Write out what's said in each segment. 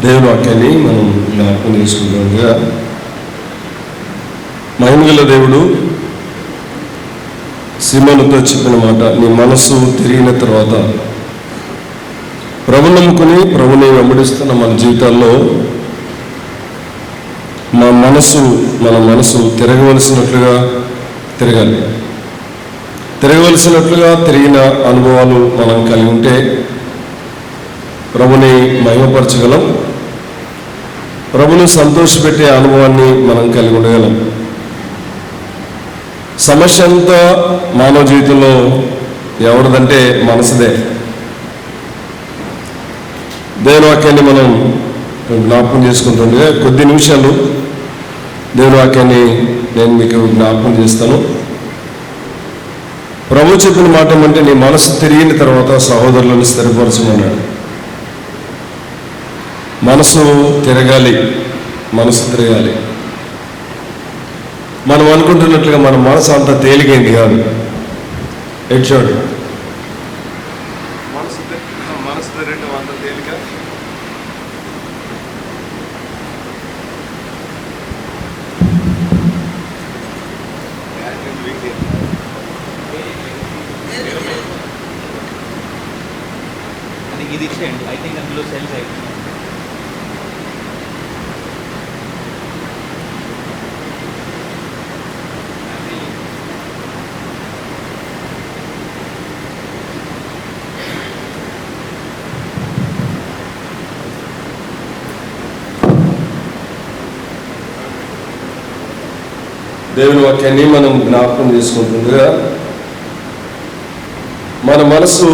దేవుని వాక్యాన్ని మనం జ్ఞాపకం చేసుకుంటుండగా, మహిమగల దేవుడు సీమోనుతో చెప్పిన మాట, నీ మనసు తిరిగిన తర్వాత ప్రభు నమ్ముకుని ప్రభుని వెంబడిస్తున్న మన జీవితాల్లో మన మనసు తిరగవలసినట్లుగా తిరిగిన అనుభవాలు మనం కలిగి ఉంటే ప్రభుని మహిమపరచగలం, ప్రభుని సంతోషపెట్టే అనుభవాన్ని మనం కలిగి ఉండగలం. సమస్య అంతా మానవ జీవితంలో ఎవరిదంటే మనసుదే. దేవుని వాక్యాన్ని మనం జ్ఞాపకం చేసుకుంటుండగా కొద్ది నిమిషాలు దేవుని వాక్యాన్ని నేను మీకు జ్ఞాపకం చేస్తాను. ప్రభు చెప్పిన మాట ఏమంటే, నీ మనసు తిరిగిన తర్వాత సహోదరులను స్థిరపరచమన్నాడు. మనసు తిరగాలి. మనం అనుకుంటున్నట్లుగా మన మనసు అంత తేలికైంది కాదు. చూడు, మనసు తిరగడం అంత తేలిక. ఇది ఇచ్చేయండి. ఐ థింక్ అందులో సెల్స్ అయిపోయింది. దేవుని వాక్యాన్ని మనం జ్ఞాపకం చేసుకుంటుండగా మన మనసు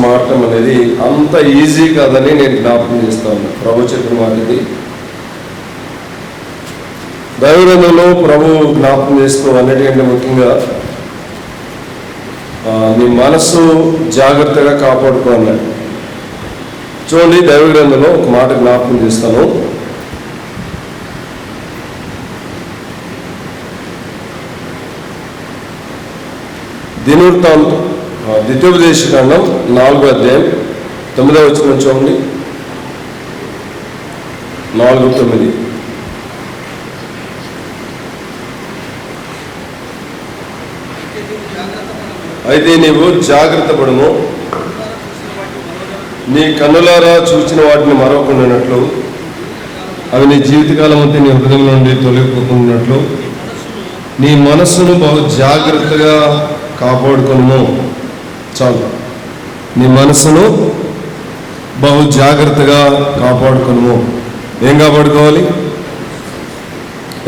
మారటం అనేది అంత ఈజీ కాదని నేను జ్ఞాపకం చేస్తాను. ప్రభు చెప్పిన వాటిది దైవగ్రంథంలో ప్రభు జ్ఞాపకం చేసుకోవాలన్నిటికంటే ముఖ్యంగా నీ మనసు జాగ్రత్తగా కాపాడుకోవాలి. చూడండి, దైవగ్రంథంలో ఒక మాట జ్ఞాపకం చేస్తాను. దినవృత్తాంతం ద్వితీయోపదేశకాండం 4వ అధ్యాయం 9వ వచనం చూడండి. 4:9. అయితే నీవు జాగ్రత్త పడుము, నీ కన్నులారా చూచిన వాటిని మరవకుండానట్లు, అవి నీ జీవితకాలం అంతా నీ హృదయం నుండి తొలగిపోకున్నట్లు నీ మనస్సును బహు జాగ్రత్తగా కాపాడుకును. చాలు, నీ మనసును బహు జాగ్రత్తగా కాపాడుకును. ఏం కాపాడుకోవాలి?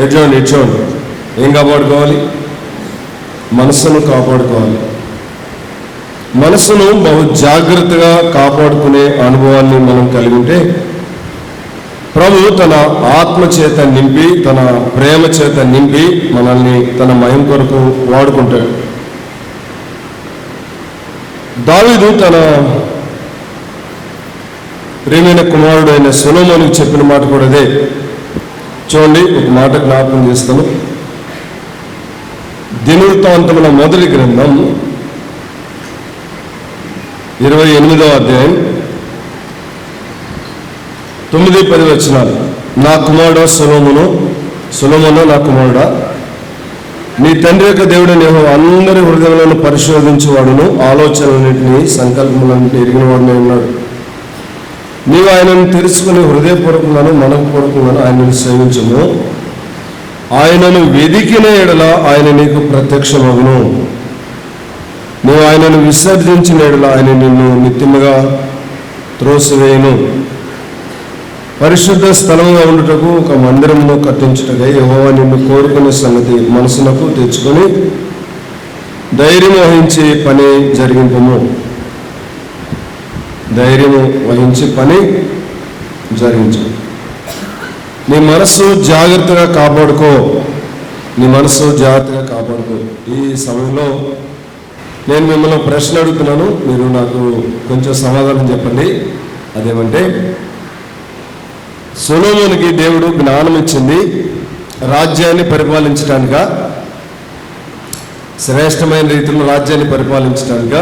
ఎట్లండి ఏం కాపాడుకోవాలి? మనసును కాపాడుకోవాలి. మనసును బహు జాగ్రత్తగా కాపాడుకునే అనుభవాన్ని మనం కలిగి ఉంటే ప్రభు తన ఆత్మ చేత నింపి, తన ప్రేమ చేత నింపి మనల్ని తన మహిమ కొరకు వాడుకుంటాడు. దావీదు తన ప్రియమైన కుమారుడు అయిన సొలొమోనుకు చెప్పిన మాట కూడా అదే. చూడండి, ఒక మాట జ్ఞాపకం చేస్తాను. దినవృత్తాంతముల మొదటి గ్రంథం 28వ అధ్యాయం 9-10 వచనాలు. నా కుమారుడు సొలొమోను నా కుమారుడా, నీ తండ్రి యొక్క దేవుడు నేను అందరి హృదయాలను పరిశోధించేవాడును, ఆలోచనలన్నింటినీ సంకల్పములన్నింటినీ ఎరిగినవాడునే ఉన్నాడు. నీవు ఆయనను తెలుసుకుని హృదయపూర్వకంగాను మనఃపూర్వకంగాను ఆయనను సేవించుము. ఆయనను వెదికిన ఎడల ఆయన నీకు ప్రత్యక్షమగును. నీవు ఆయనను విసర్జించిన ఎడల ఆయన నిన్ను నిత్యముగా త్రోసివేయును. పరిశుద్ధ స్థలముగా ఉండుటకు ఒక మందిరమును కట్టించుటకై యెహోవా నిన్ను కోరుకునే సంగతి మనసునకు తెచ్చుకొని ధైర్యం వహించి పని జరిగింపము. నీ మనసు జాగ్రత్తగా కాపాడుకో. ఈ సమయంలో నేను మిమ్మల్ని ప్రశ్న అడుగుతున్నాను, మీరు నాకు కొంచెం సమాధానం చెప్పండి. అదేమంటే, సొలొమోనుకి దేవుడు జ్ఞానం ఇచ్చింది రాజ్యాన్ని పరిపాలించడానిక, శ్రేష్టమైన రీతిలో రాజ్యాన్ని పరిపాలించడానిక,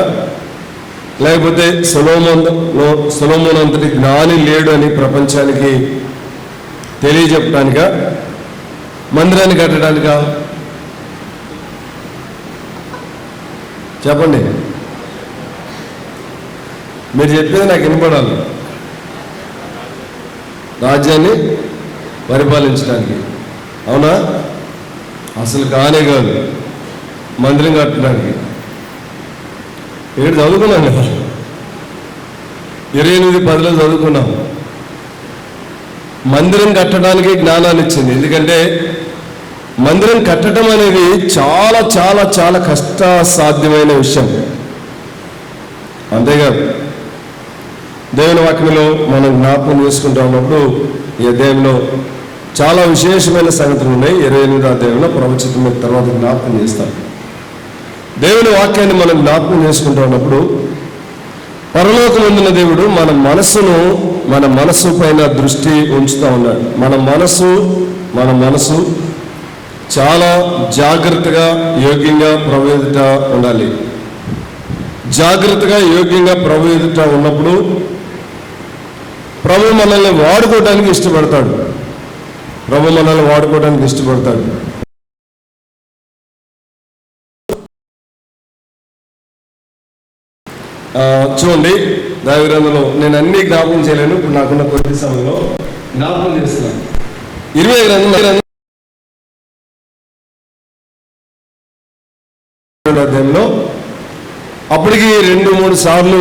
లేకపోతే సొలొమోను అంతటి జ్ఞాని లేడు అని ప్రపంచానికి తెలియజెప్పడానికా, మందిరాన్ని కట్టడానికా? చెప్పండి, మీరు చెప్పేది నాకు వినపడాలి. రాజ్యాన్ని పరిపాలించడానికి, అవునా? అసలు కానే కాదు, మందిరం కట్టడానికి. ఇక్కడ చదువుకున్నాం కదా, 28:10 చదువుకున్నాం. మందిరం కట్టడానికి జ్ఞానాన్ని ఇచ్చింది. ఎందుకంటే మందిరం కట్టడం అనేది చాలా చాలా చాలా కష్టసాధ్యమైన విషయం. అంతేకాదు, దేవుని వాక్యంలో మనం జ్ఞాపకం చేసుకుంటూ ఉన్నప్పుడు ఈ అధ్యాయంలో చాలా విశేషమైన సంగతులు ఉన్నాయి. 28వ అధ్యాయంలో ప్రవచితం మీద తర్వాత జ్ఞాపకం చేస్తాం. దేవుని వాక్యాన్ని మనం జ్ఞాపకం చేసుకుంటూ ఉన్నప్పుడు పరలోకమందున దేవుడు మన మనస్సు పైన దృష్టి ఉంచుతూ ఉన్నాడు. మన మనసు చాలా జాగ్రత్తగా యోగ్యంగా ప్రభు ఎదుట ఉండాలి. జాగ్రత్తగా యోగ్యంగా ప్రభు ఎదుట ఉన్నప్పుడు ప్రభు మనల్ని వాడుకోవడానికి ఇష్టపడతాడు. చూడండి, దైవగ్రంథంలో నేను అన్ని జ్ఞాపకం చేయలేను, ఇప్పుడు నాకున్న కొద్ది సమయంలో జ్ఞాపకం చేస్తున్నాను. 20 గ్రంథం అధ్యాయంలో అప్పటికి 2-3 సార్లు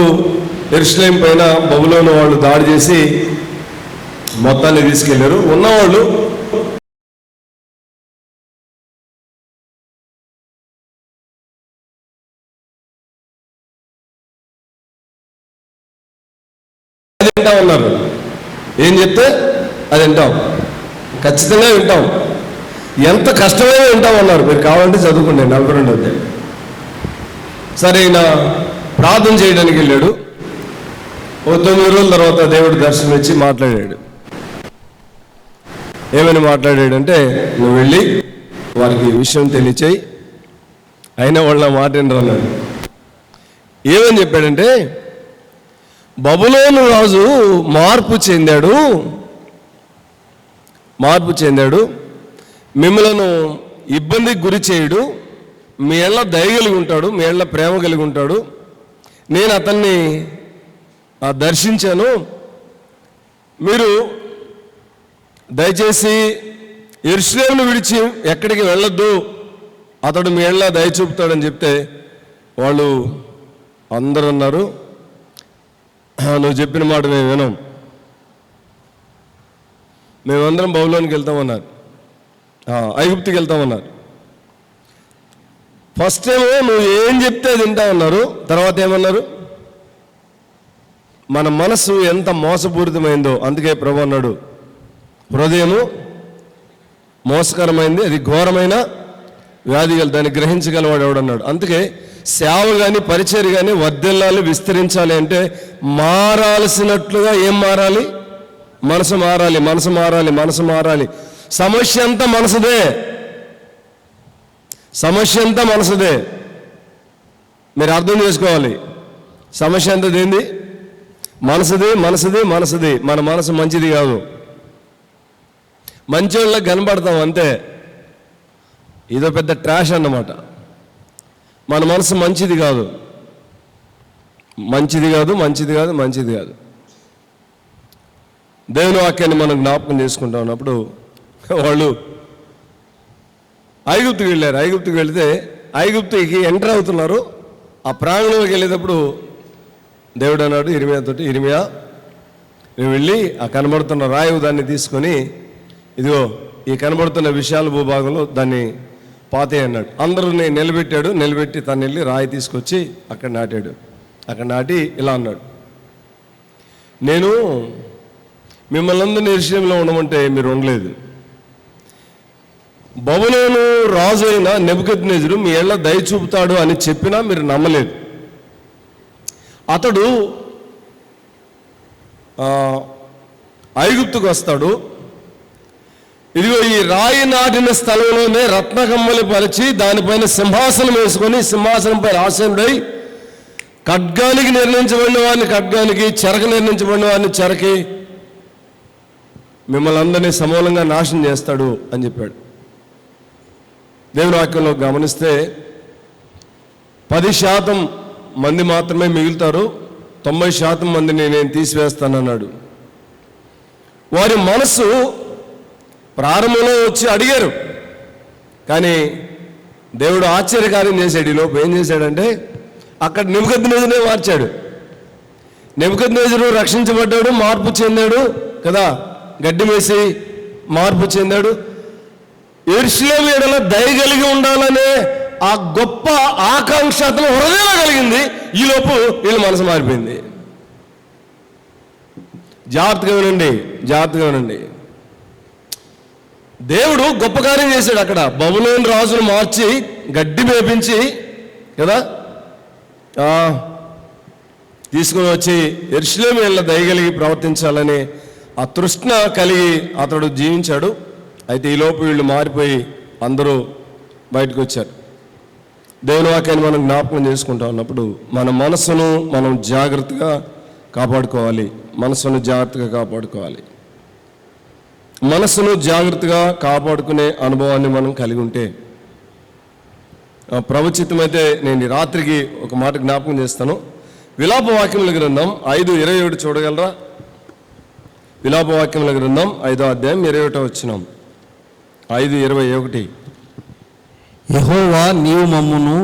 యెరూషలేము పైన బబులోను వాళ్ళు దాడి చేసి మొత్తాన్ని తీసుకెళ్లారు. ఉన్నవాళ్ళు వింటా ఉన్నారు. ఏం చెప్తే అది వింటాం, ఖచ్చితంగా వింటాం, ఎంత కష్టమైనా వింటాం అన్నారు. మీరు కావాలంటే చదువుకోండి 42 అధ్యాయం. సరే, ఈయన ప్రార్థన చేయడానికి వెళ్ళాడు. ఓ 9 రోజుల తర్వాత దేవుడు దర్శనం ఇచ్చి మాట్లాడాడు. ఏమని మాట్లాడాడంటే, నువ్వు వెళ్ళి వారికి ఈ విషయం తెలియచేయి, అయినా వాళ్ళ మాట వినరు అన్నాడు. ఏమని చెప్పాడంటే, బబులోను రాజు మార్పు చెందాడు, మిమ్మలను ఇబ్బందికి గురి చేయడు, మీ ఎళ్ళ దయ కలిగి ఉంటాడు, మీ ఎళ్ళ ప్రేమ కలిగి ఉంటాడు. నేను అతన్ని దర్శించాను. మీరు దయచేసి యెరూషలేమును విడిచి ఎక్కడికి వెళ్ళొద్దు, అతడు మీ ఎళ్ళ దయ చూపుతాడని చెప్తే వాళ్ళు అందరూ అన్నారు, నువ్వు చెప్పిన మాట మేము వినం, మేమందరం బబులోనికి వెళ్తామన్నారు, ఐగుప్తుకి వెళ్తామన్నారు. ఫస్ట్ ఏమో నువ్వు ఏం చెప్తే అది వింటామన్నారు. తర్వాత ఏమన్నారు? మన మనసు ఎంత మోసపూరితమైందో, అందుకే ప్రభు అన్నాడు, హృదయము మోసకరమైంది, అది ఘోరమైన వ్యాధి దాన్ని గ్రహించగలవాడు ఎవడన్నాడు. అందుకే సేవ కానీ పరిచర్య కానీ వర్ధిల్లాలి, విస్తరించాలి అంటే మారాల్సినట్లుగా ఏం మారాలి? మనసు మారాలి. సమస్య అంతా మనసుదే. మీరు అర్థం చేసుకోవాలి. సమస్య అంతా ఏంది? మనసుది. మన మనసు మంచిది కాదు. మంచోళ్ళకి కనబడతాం అంతే, ఇదో పెద్ద ట్రాష్ అన్నమాట. మన మనసు మంచిది కాదు. దేవుని వాక్యాన్ని మనం జ్ఞాపకం చేసుకుంటా ఉన్నప్పుడు వాళ్ళు ఐగుప్తుకి వెళ్ళారు. ఐగుప్తుకి వెళితే ఐగుప్తుకి ఎంటర్ అవుతున్నారు. ఆ ప్రాంగణంలోకి వెళ్ళేటప్పుడు దేవుడు అన్నాడు ఇర్మియాతోటి, ఇర్మియా నువ్వు వెళ్ళి ఆ కనబడుతున్న రాయి దాన్ని తీసుకొని, ఇదిగో ఈ కనబడుతున్న విశాల భూభాగంలో దాన్ని పాతే అన్నాడు. అందరూ నిలబెట్టి తను వెళ్ళి రాయి తీసుకొచ్చి అక్కడ నాటాడు. అక్కడ నాటి ఇలా అన్నాడు, నేను మిమ్మల్ని అందరినీ యెరూషలేములో ఉండమంటే మీరు ఉండలేదు. బబులోను రాజు అయిన నెబుకద్నెజరు మీ ఏళ్ళ దయ చూపుతాడు అని చెప్పినా మీరు నమ్మలేదు. అతడు ఐగుప్తుకు వస్తాడు, ఇదిగో ఈ రాయి నాటిన స్థలంలోనే రత్నకమ్మలు పరిచి దానిపైన సింహాసనం వేసుకొని సింహాసనంపై ఆసీనుడై ఖడ్గానికి నిర్ణయించబడిన వారిని ఖడ్గానికి, చెరకు నిర్ణయించబడిన వారిని చెరకి, మిమ్మల్ని అందరినీ సమూలంగా నాశనం చేస్తాడు అని చెప్పాడు. దేవుని వాక్యంలో గమనిస్తే 10% మంది మాత్రమే మిగులుతారు, 90% మందిని నేను తీసివేస్తానన్నాడు. వారి మనసు ప్రారంభంలో వచ్చి అడిగారు, కానీ దేవుడు ఆశ్చర్యకార్యం చేశాడు. ఈలోపు ఏం చేశాడంటే అక్కడ నెబుకద్నెజరునే మార్చాడు. నెబుకద్నెజరు రక్షించబడ్డాడు, మార్పు చెందాడు కదా, గడ్డి వేసి మార్పు చెందాడు. యెరూషలేము ఎడల దయ కలిగి ఉండాలనే ఆ గొప్ప ఆకాంక్ష అతను హృదయంలో కలిగింది. ఈలోపు వీళ్ళ మనసు మారిపోయింది. జాగ్రత్తగా వినండి, జాగ్రత్తగా వినండి. దేవుడు గొప్ప కార్యం చేశాడు. అక్కడ బబులోను రాజును మార్చి గడ్డి మేపించి కదా తీసుకుని వచ్చి యెరూషలేము ఎడల దయ కలిగి ప్రవర్తించాలని ఆ తృష్ణ కలిగి అతడు జీవించాడు. అయితే ఈలోపు వీళ్ళు మారిపోయి అందరూ బయటకు వచ్చారు. దేవుని వాక్యాన్ని మనం జ్ఞాపకం చేసుకుంటా ఉన్నప్పుడు మన మనసును మనం జాగ్రత్తగా కాపాడుకోవాలి. మనసును జాగ్రత్తగా కాపాడుకోవాలి. మనసును జాగ్రత్తగా కాపాడుకునే అనుభవాన్ని మనం కలిగి ఉంటే, ప్రవచితమైతే నేను ఈ రాత్రికి ఒక మాట జ్ఞాపకం చేస్తాను. విలాపవాక్యముల గ్రంథం 5:27 చూడగలరా? విలాపవాక్యముల గ్రంథం 5వ అధ్యాయం 21వ వచనం. 5:21. యెహోవా నీవు మమ్మును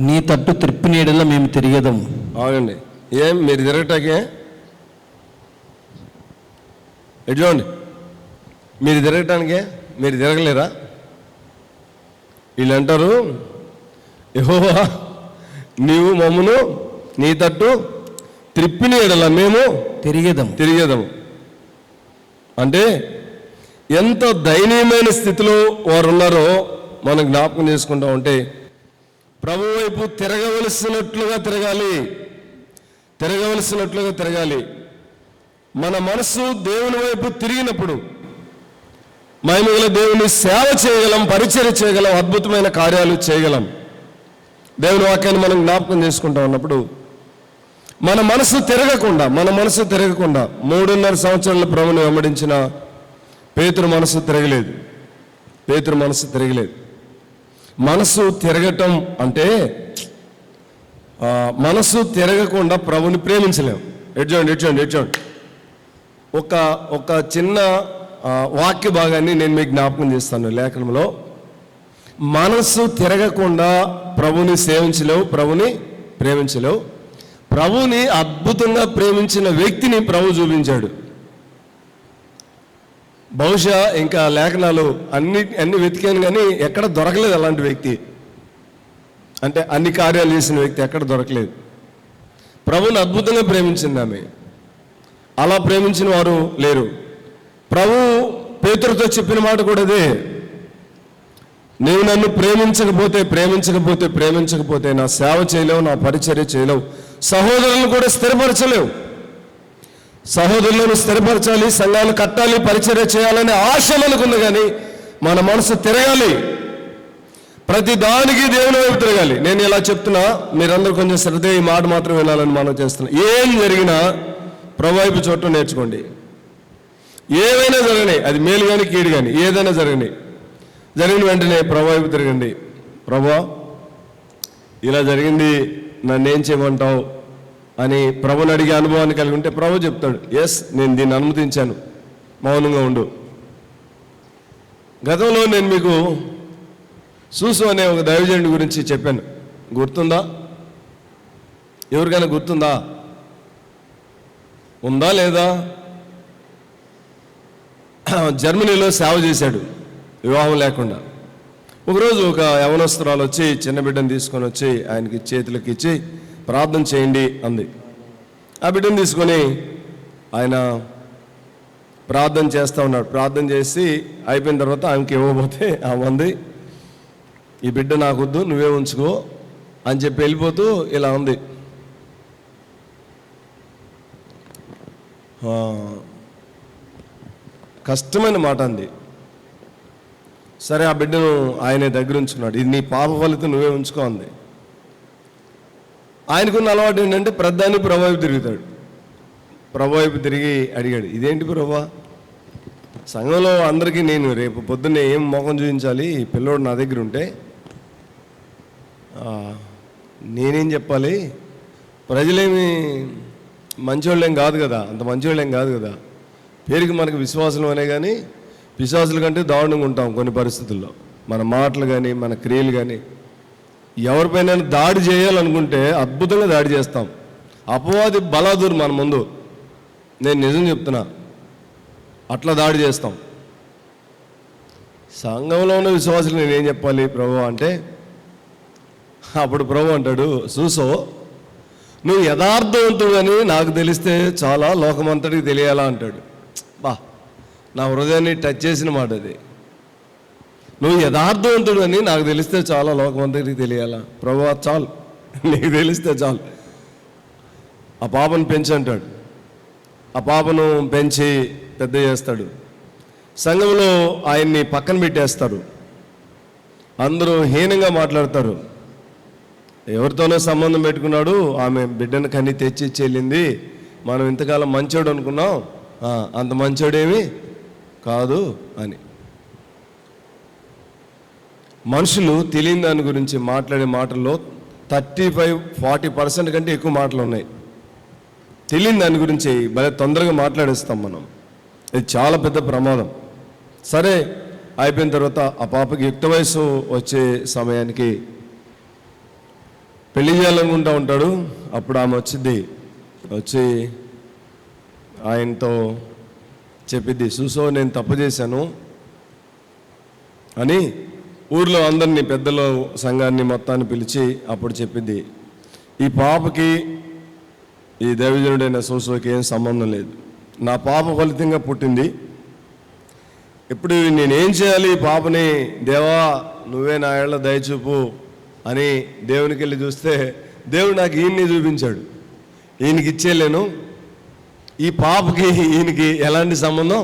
నీ తట్టు త్రిప్పినీడలా మేము తిరిగేదము. ఆగండి, ఏం మీరు తిరగటాకే ఎట్లండి? మీరు తిరగటానికే మీరు తిరగలేరా? వీళ్ళు అంటారు, యెహోవా నీవు మమ్మును నీ తట్టు త్రిప్పినీడలా మేము తిరిగేదము. అంటే ఎంత దయనీయమైన స్థితిలో వారు ఉన్నారో మనం జ్ఞాపకం చేసుకుంటా ఉంటే, ప్రభు వైపు తిరగవలసినట్లుగా తిరగాలి. మన మనసు దేవుని వైపు తిరిగినప్పుడు మహిమగల దేవుని సేవ చేయగలం, పరిచర్య చేయగలం, అద్భుతమైన కార్యాలు చేయగలం. దేవుని వాక్యాన్ని మనం జ్ఞాపకం చేసుకుంటా ఉన్నప్పుడు మన మనసు తిరగకుండా 3.5 సంవత్సరాల ప్రభుని వెంబడించిన పేతురు మనసు తిరగలేదు. మనసు తిరగటం అంటే మనసు తిరగకుండా ప్రభుని ప్రేమించలేము. ఎడ్చోండి. ఒక చిన్న వాక్య భాగాన్ని నేను మీకు జ్ఞాపకం చేస్తాను. లేఖనంలో మనసు తిరగకుండా ప్రభుని సేవించలేవు, ప్రభుని ప్రేమించలేవు. ప్రభుని అద్భుతంగా ప్రేమించిన వ్యక్తిని ప్రభు చూపించాడు. బహుశా ఇంకా లేఖనాలు అన్ని వెతికాను కానీ ఎక్కడ దొరకలేదు అలాంటి వ్యక్తి. అంటే అన్ని కార్యాలు చేసిన వ్యక్తి ఎక్కడ దొరకలేదు. ప్రభుని అద్భుతంగా ప్రేమించింది ఆమె. అలా ప్రేమించిన వారు లేరు. ప్రభు పేతురుతో చెప్పిన మాట కూడా అదే, నీవు నన్ను ప్రేమించకపోతే నా సేవ చేయలేవు, నా పరిచర్య చేయలేవు, సహోదరులను కూడా స్థిరపరచలేవు. సహోదరులను స్థిరపరచాలి, సంఘాలు కట్టాలి, పరిచర్య చేయాలనే ఆశ మనకుంది. కానీ మన మనసు తిరగాలి, ప్రతి దానికి దేవుని వైపు తిరగాలి. నేను ఇలా చెప్తున్నా, మీరందరూ కొంచెం శ్రద్ధ ఈ మాట మాత్రం వినాలని మనం చేస్తున్నాం. ఏం జరిగినా ప్రభు వైపు చూడటం నేర్చుకోండి. ఏవైనా జరగని, అది మేలు కానీ కీడు కానీ ఏదైనా జరిగిన వెంటనే ప్రభు వైపు తిరగండి. ప్రభా ఇలా జరిగింది, నన్ను ఏం చేయమంటావు అని ప్రభుని అడిగే అనుభవాన్ని కలిగి ఉంటే ప్రభు చెప్తాడు, ఎస్ నేను దీన్ని అనుమతించాను, మౌనంగా ఉండు. గతంలో నేను మీకు సూసు అనే ఒక దైవజనుడి గురించి చెప్పాను, గుర్తుందా? ఎవరికైనా గుర్తుందా? ఉందా లేదా? జర్మనీలో సేవ చేశాడు వివాహం లేకుండా. ఒకరోజు ఒక యవనస్తురాలు వచ్చి చిన్న బిడ్డను తీసుకొని వచ్చి ఆయనకి చేతులకి ఇచ్చి ప్రార్థన చేయండి అంది. ఆ బిడ్డను తీసుకొని ఆయన ప్రార్థన చేస్తూ ఉన్నాడు. ప్రార్థన చేసి అయిపోయిన తర్వాత ఆమెకి ఇవ్వబోతే ఆమె అంది, ఈ బిడ్డ నాకొద్దు, నువ్వే ఉంచుకో అని చెప్పి వెళ్ళిపోతూ ఇలా ఉంది. కష్టమైన మాట అంది. సరే ఆ బిడ్డను ఆయన దగ్గర ఉంచుకున్నాడు. ఇది నీ పాప ఫలితం, నువ్వే ఉంచుకో అంది. ఆయనకున్న అలవాటు ఏంటంటే ప్రధాని ప్రభు వైపు తిరుగుతాడు. ప్రభు వైపు తిరిగి అడిగాడు, ఇదేంటి ప్రభా, సంఘంలో అందరికీ నేను రేపు పొద్దున్నే ఏం మొఖం చూపించాలి, ఈ పిల్లోడు నా దగ్గర ఉంటే నేనేం చెప్పాలి? ప్రజలేమి మంచివాళ్ళేం కాదు కదా, అంత మంచివాళ్ళేం కాదు కదా, పేరుకి మనకు విశ్వాసం అనే కానీ పిశాచుల కంటే దారుణంగా ఉంటాం కొన్ని పరిస్థితుల్లో. మన మాటలు కానీ మన క్రియలు కానీ. ఎవరిపైన దాడి చేయాలనుకుంటే అద్భుతంగా దాడి చేస్తాం. అపవాది బలాదూరు మన ముందు, నేను నిజం చెప్తున్నా, అట్లా దాడి చేస్తాం. సంఘంలో ఉన్న విశ్వాసులు నేనేం చెప్పాలి ప్రభు అంటే, అప్పుడు ప్రభు అంటాడు, చూసో నువ్వు యథార్థవంతుడని నాకు తెలిస్తే చాలా, లోకమంతటికి తెలియాలా అంటాడు. బా, నా హృదయాన్ని టచ్ చేసిన మాట అది. నువ్వు యథార్థవంతుడు అని నాకు తెలిస్తే చాలా, లోకమంతటికి తెలియాలా. ప్రభు చాలు, నీకు తెలిస్తే చాలు. ఆ పాపను పెంచి అంటాడు. ఆ పాపను పెంచి పెద్ద చేస్తాడు. సంఘంలో ఆయన్ని పక్కన పెట్టేస్తారు. అందరూ హీనంగా మాట్లాడతారు. ఎవరితోనో సంబంధం పెట్టుకున్నాడు, ఆమె బిడ్డను కన్ని తెచ్చి చెల్లింది, మనం ఇంతకాలం మంచోడు అనుకున్నాం, అంత మంచోడేమి కాదు అని. మనుషులు తెలియని దాని గురించి మాట్లాడే మాటల్లో 35-40% కంటే ఎక్కువ మాటలు ఉన్నాయి. తెలియని దాని గురించి భలే తొందరగా మాట్లాడేస్తాం మనం. ఇది చాలా పెద్ద ప్రమాదం. సరే, అయిపోయిన తర్వాత ఆ పాపకి యుక్త వయసు వచ్చే సమయానికి పెళ్లి చేయాలనుకుంటూ ఉంటాడు. అప్పుడు ఆమె వచ్చి ఆయనతో చెప్పిద్ది, చూసో నేను తప్పు చేశాను అని ఊర్లో అందరినీ, పెద్దల సంఘాన్ని మొత్తాన్ని పిలిచి అప్పుడు చెప్పిద్ది, ఈ పాపకి ఈ దైవజనుడైన సూసోకి ఏం సంబంధం లేదు, నా పాప ఫలితంగా పుట్టింది. ఇప్పుడు నేనేం చేయాలి? ఈ పాపని, దేవా నువ్వే నా ఏళ్ళ దయచూపు అని దేవునికి వెళ్ళి చూస్తే, దేవుడు నాకు ఈయన్ని చూపించాడు, ఈయనకి ఇచ్చేయలేను, ఈ పాపకి ఈయనకి ఎలాంటి సంబంధం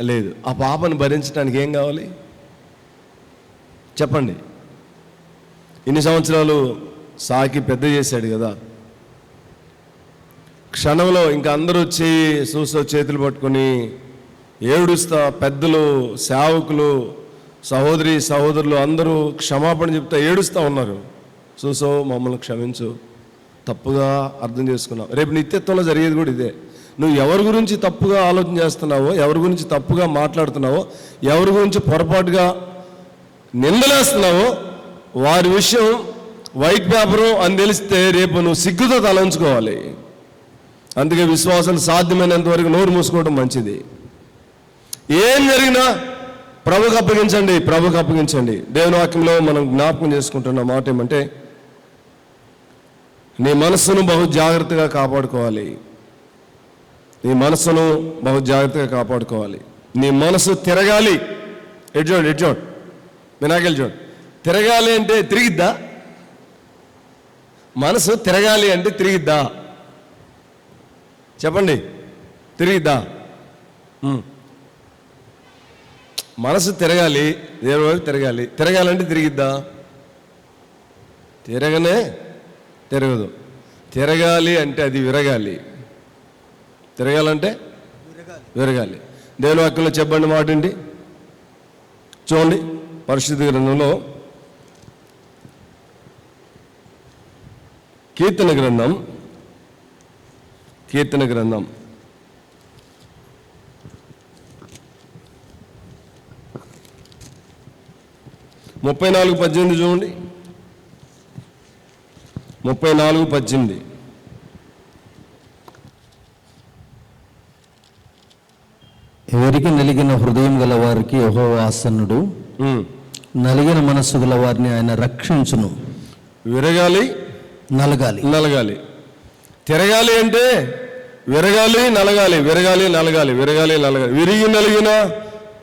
లేదు. ఆ పాపను భరించడానికి ఏం కావాలి చెప్పండి? ఇన్ని సంవత్సరాలు సాకి పెద్ద చేశాడు కదా. క్షణంలో ఇంకా అందరూ వచ్చి సూసో చేతులు పట్టుకొని ఏడుస్తా, పెద్దలు, సేవకులు, సహోదరులు అందరూ క్షమాపణ చెప్తా ఏడుస్తూ ఉన్నారు. సూసో మమ్మల్ని క్షమించు, తప్పుగా అర్థం చేసుకున్నావు. రేపు నిత్యత్వంలో జరిగేది కూడా ఇదే. నువ్వు ఎవరి గురించి తప్పుగా ఆలోచన చేస్తున్నావో, ఎవరి గురించి తప్పుగా మాట్లాడుతున్నావో, ఎవరి గురించి పొరపాటుగా నిందలేస్తున్నావో, వారి విషయం వైట్ పేపరు అని తెలిస్తే రేపు నువ్వు సిగ్గుతో తలంచుకోవాలి. అందుకే విశ్వాసం సాధ్యమైనంత వరకు నోరు మూసుకోవడం మంచిది. ఏం జరిగినా ప్రభుకు అప్పగించండి. దేవుని వాక్యంలో మనం జ్ఞాపకం చేసుకుంటున్న మాట ఏమంటే, నీ మనస్సును బహు జాగ్రత్తగా కాపాడుకోవాలి. నీ మనసు తిరగాలి. ఎడ్జోడ్ వినాకెళ్ళి చూడు. తిరగాలి అంటే తిరిగిద్దా? మనసు తిరగాలి అంటే తిరిగిద్దా? చెప్పండి, తిరిగిద్దా? మనసు తిరగాలి, దేవుని వైపు తిరగాలంటే తిరిగిద్దా? తిరగదు. తిరగాలి అంటే అది విరగాలి. తిరగాలంటే విరగాలి. దేవుని వాక్యంలో చెప్పండి మాట ఏంటి చూడండి. పరిశుద్ధ గ్రంథంలో కీర్తన గ్రంథం 34:18 చూడండి. 34:18. ఎవరికి నలిగిన హృదయం గల వారికి యెహోవా ఆసన్నుడు, నలిగిన మనస్సు గల వారిని ఆయన రక్షించును. విరగాలి, నలగాలి. తిరగాలి అంటే విరగాలి, నలగాలి. విరిగి నలిగిన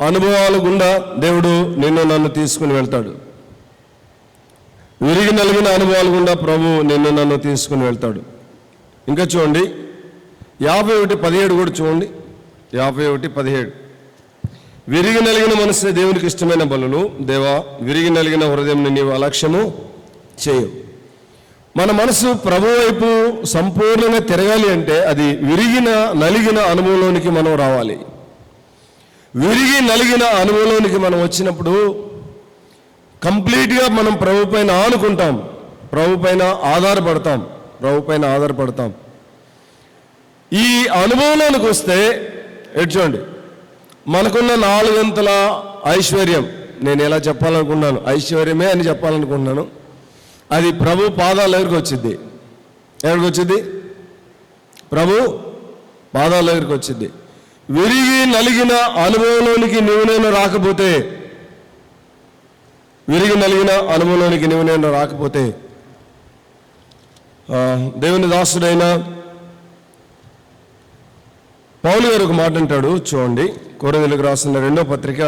అనుభవాల గుండా దేవుడు నిన్ను నన్ను తీసుకుని వెళ్తాడు. విరిగి నలిగిన అనుభవాల గుండా ప్రభు నిన్ను నన్ను తీసుకుని వెళ్తాడు. ఇంకా చూడండి 51:17 కూడా చూడండి. 51:17. విరిగి నలిగిన మనసు దేవునికి ఇష్టమైన బలులు. దేవా, విరిగి నలిగిన హృదయం నీవు అలక్ష్యము చేయు. మన మనసు ప్రభు వైపు సంపూర్ణంగా తిరగాలి అంటే అది నలిగిన అనుభవంలోనికి మనం రావాలి. నలిగిన అనుభవంలోనికి మనం వచ్చినప్పుడు కంప్లీట్గా మనం ప్రభు పైన ఆనుకుంటాం, ప్రభు పైన ఆధారపడతాం. ఈ అనుభవంలోనికి వస్తే చూడండి, మనకున్న 4 అంతల ఐశ్వర్యం, నేను ఎలా చెప్పాలనుకున్నాను, ఐశ్వర్యమే అని చెప్పాలనుకుంటున్నాను, అది ప్రభు పాదాల దగ్గరికి వచ్చింది. ఎక్కడికి వచ్చింది? ప్రభు పాదాల దగ్గరికి వచ్చింది. నలిగిన అనుభవంలోనికి నేను రాకపోతే దేవుని దాసుడైన పౌలు గారు ఒక మాట అంటాడు చూడండి, కొరింథీయులకు రాసిన 2వ పత్రిక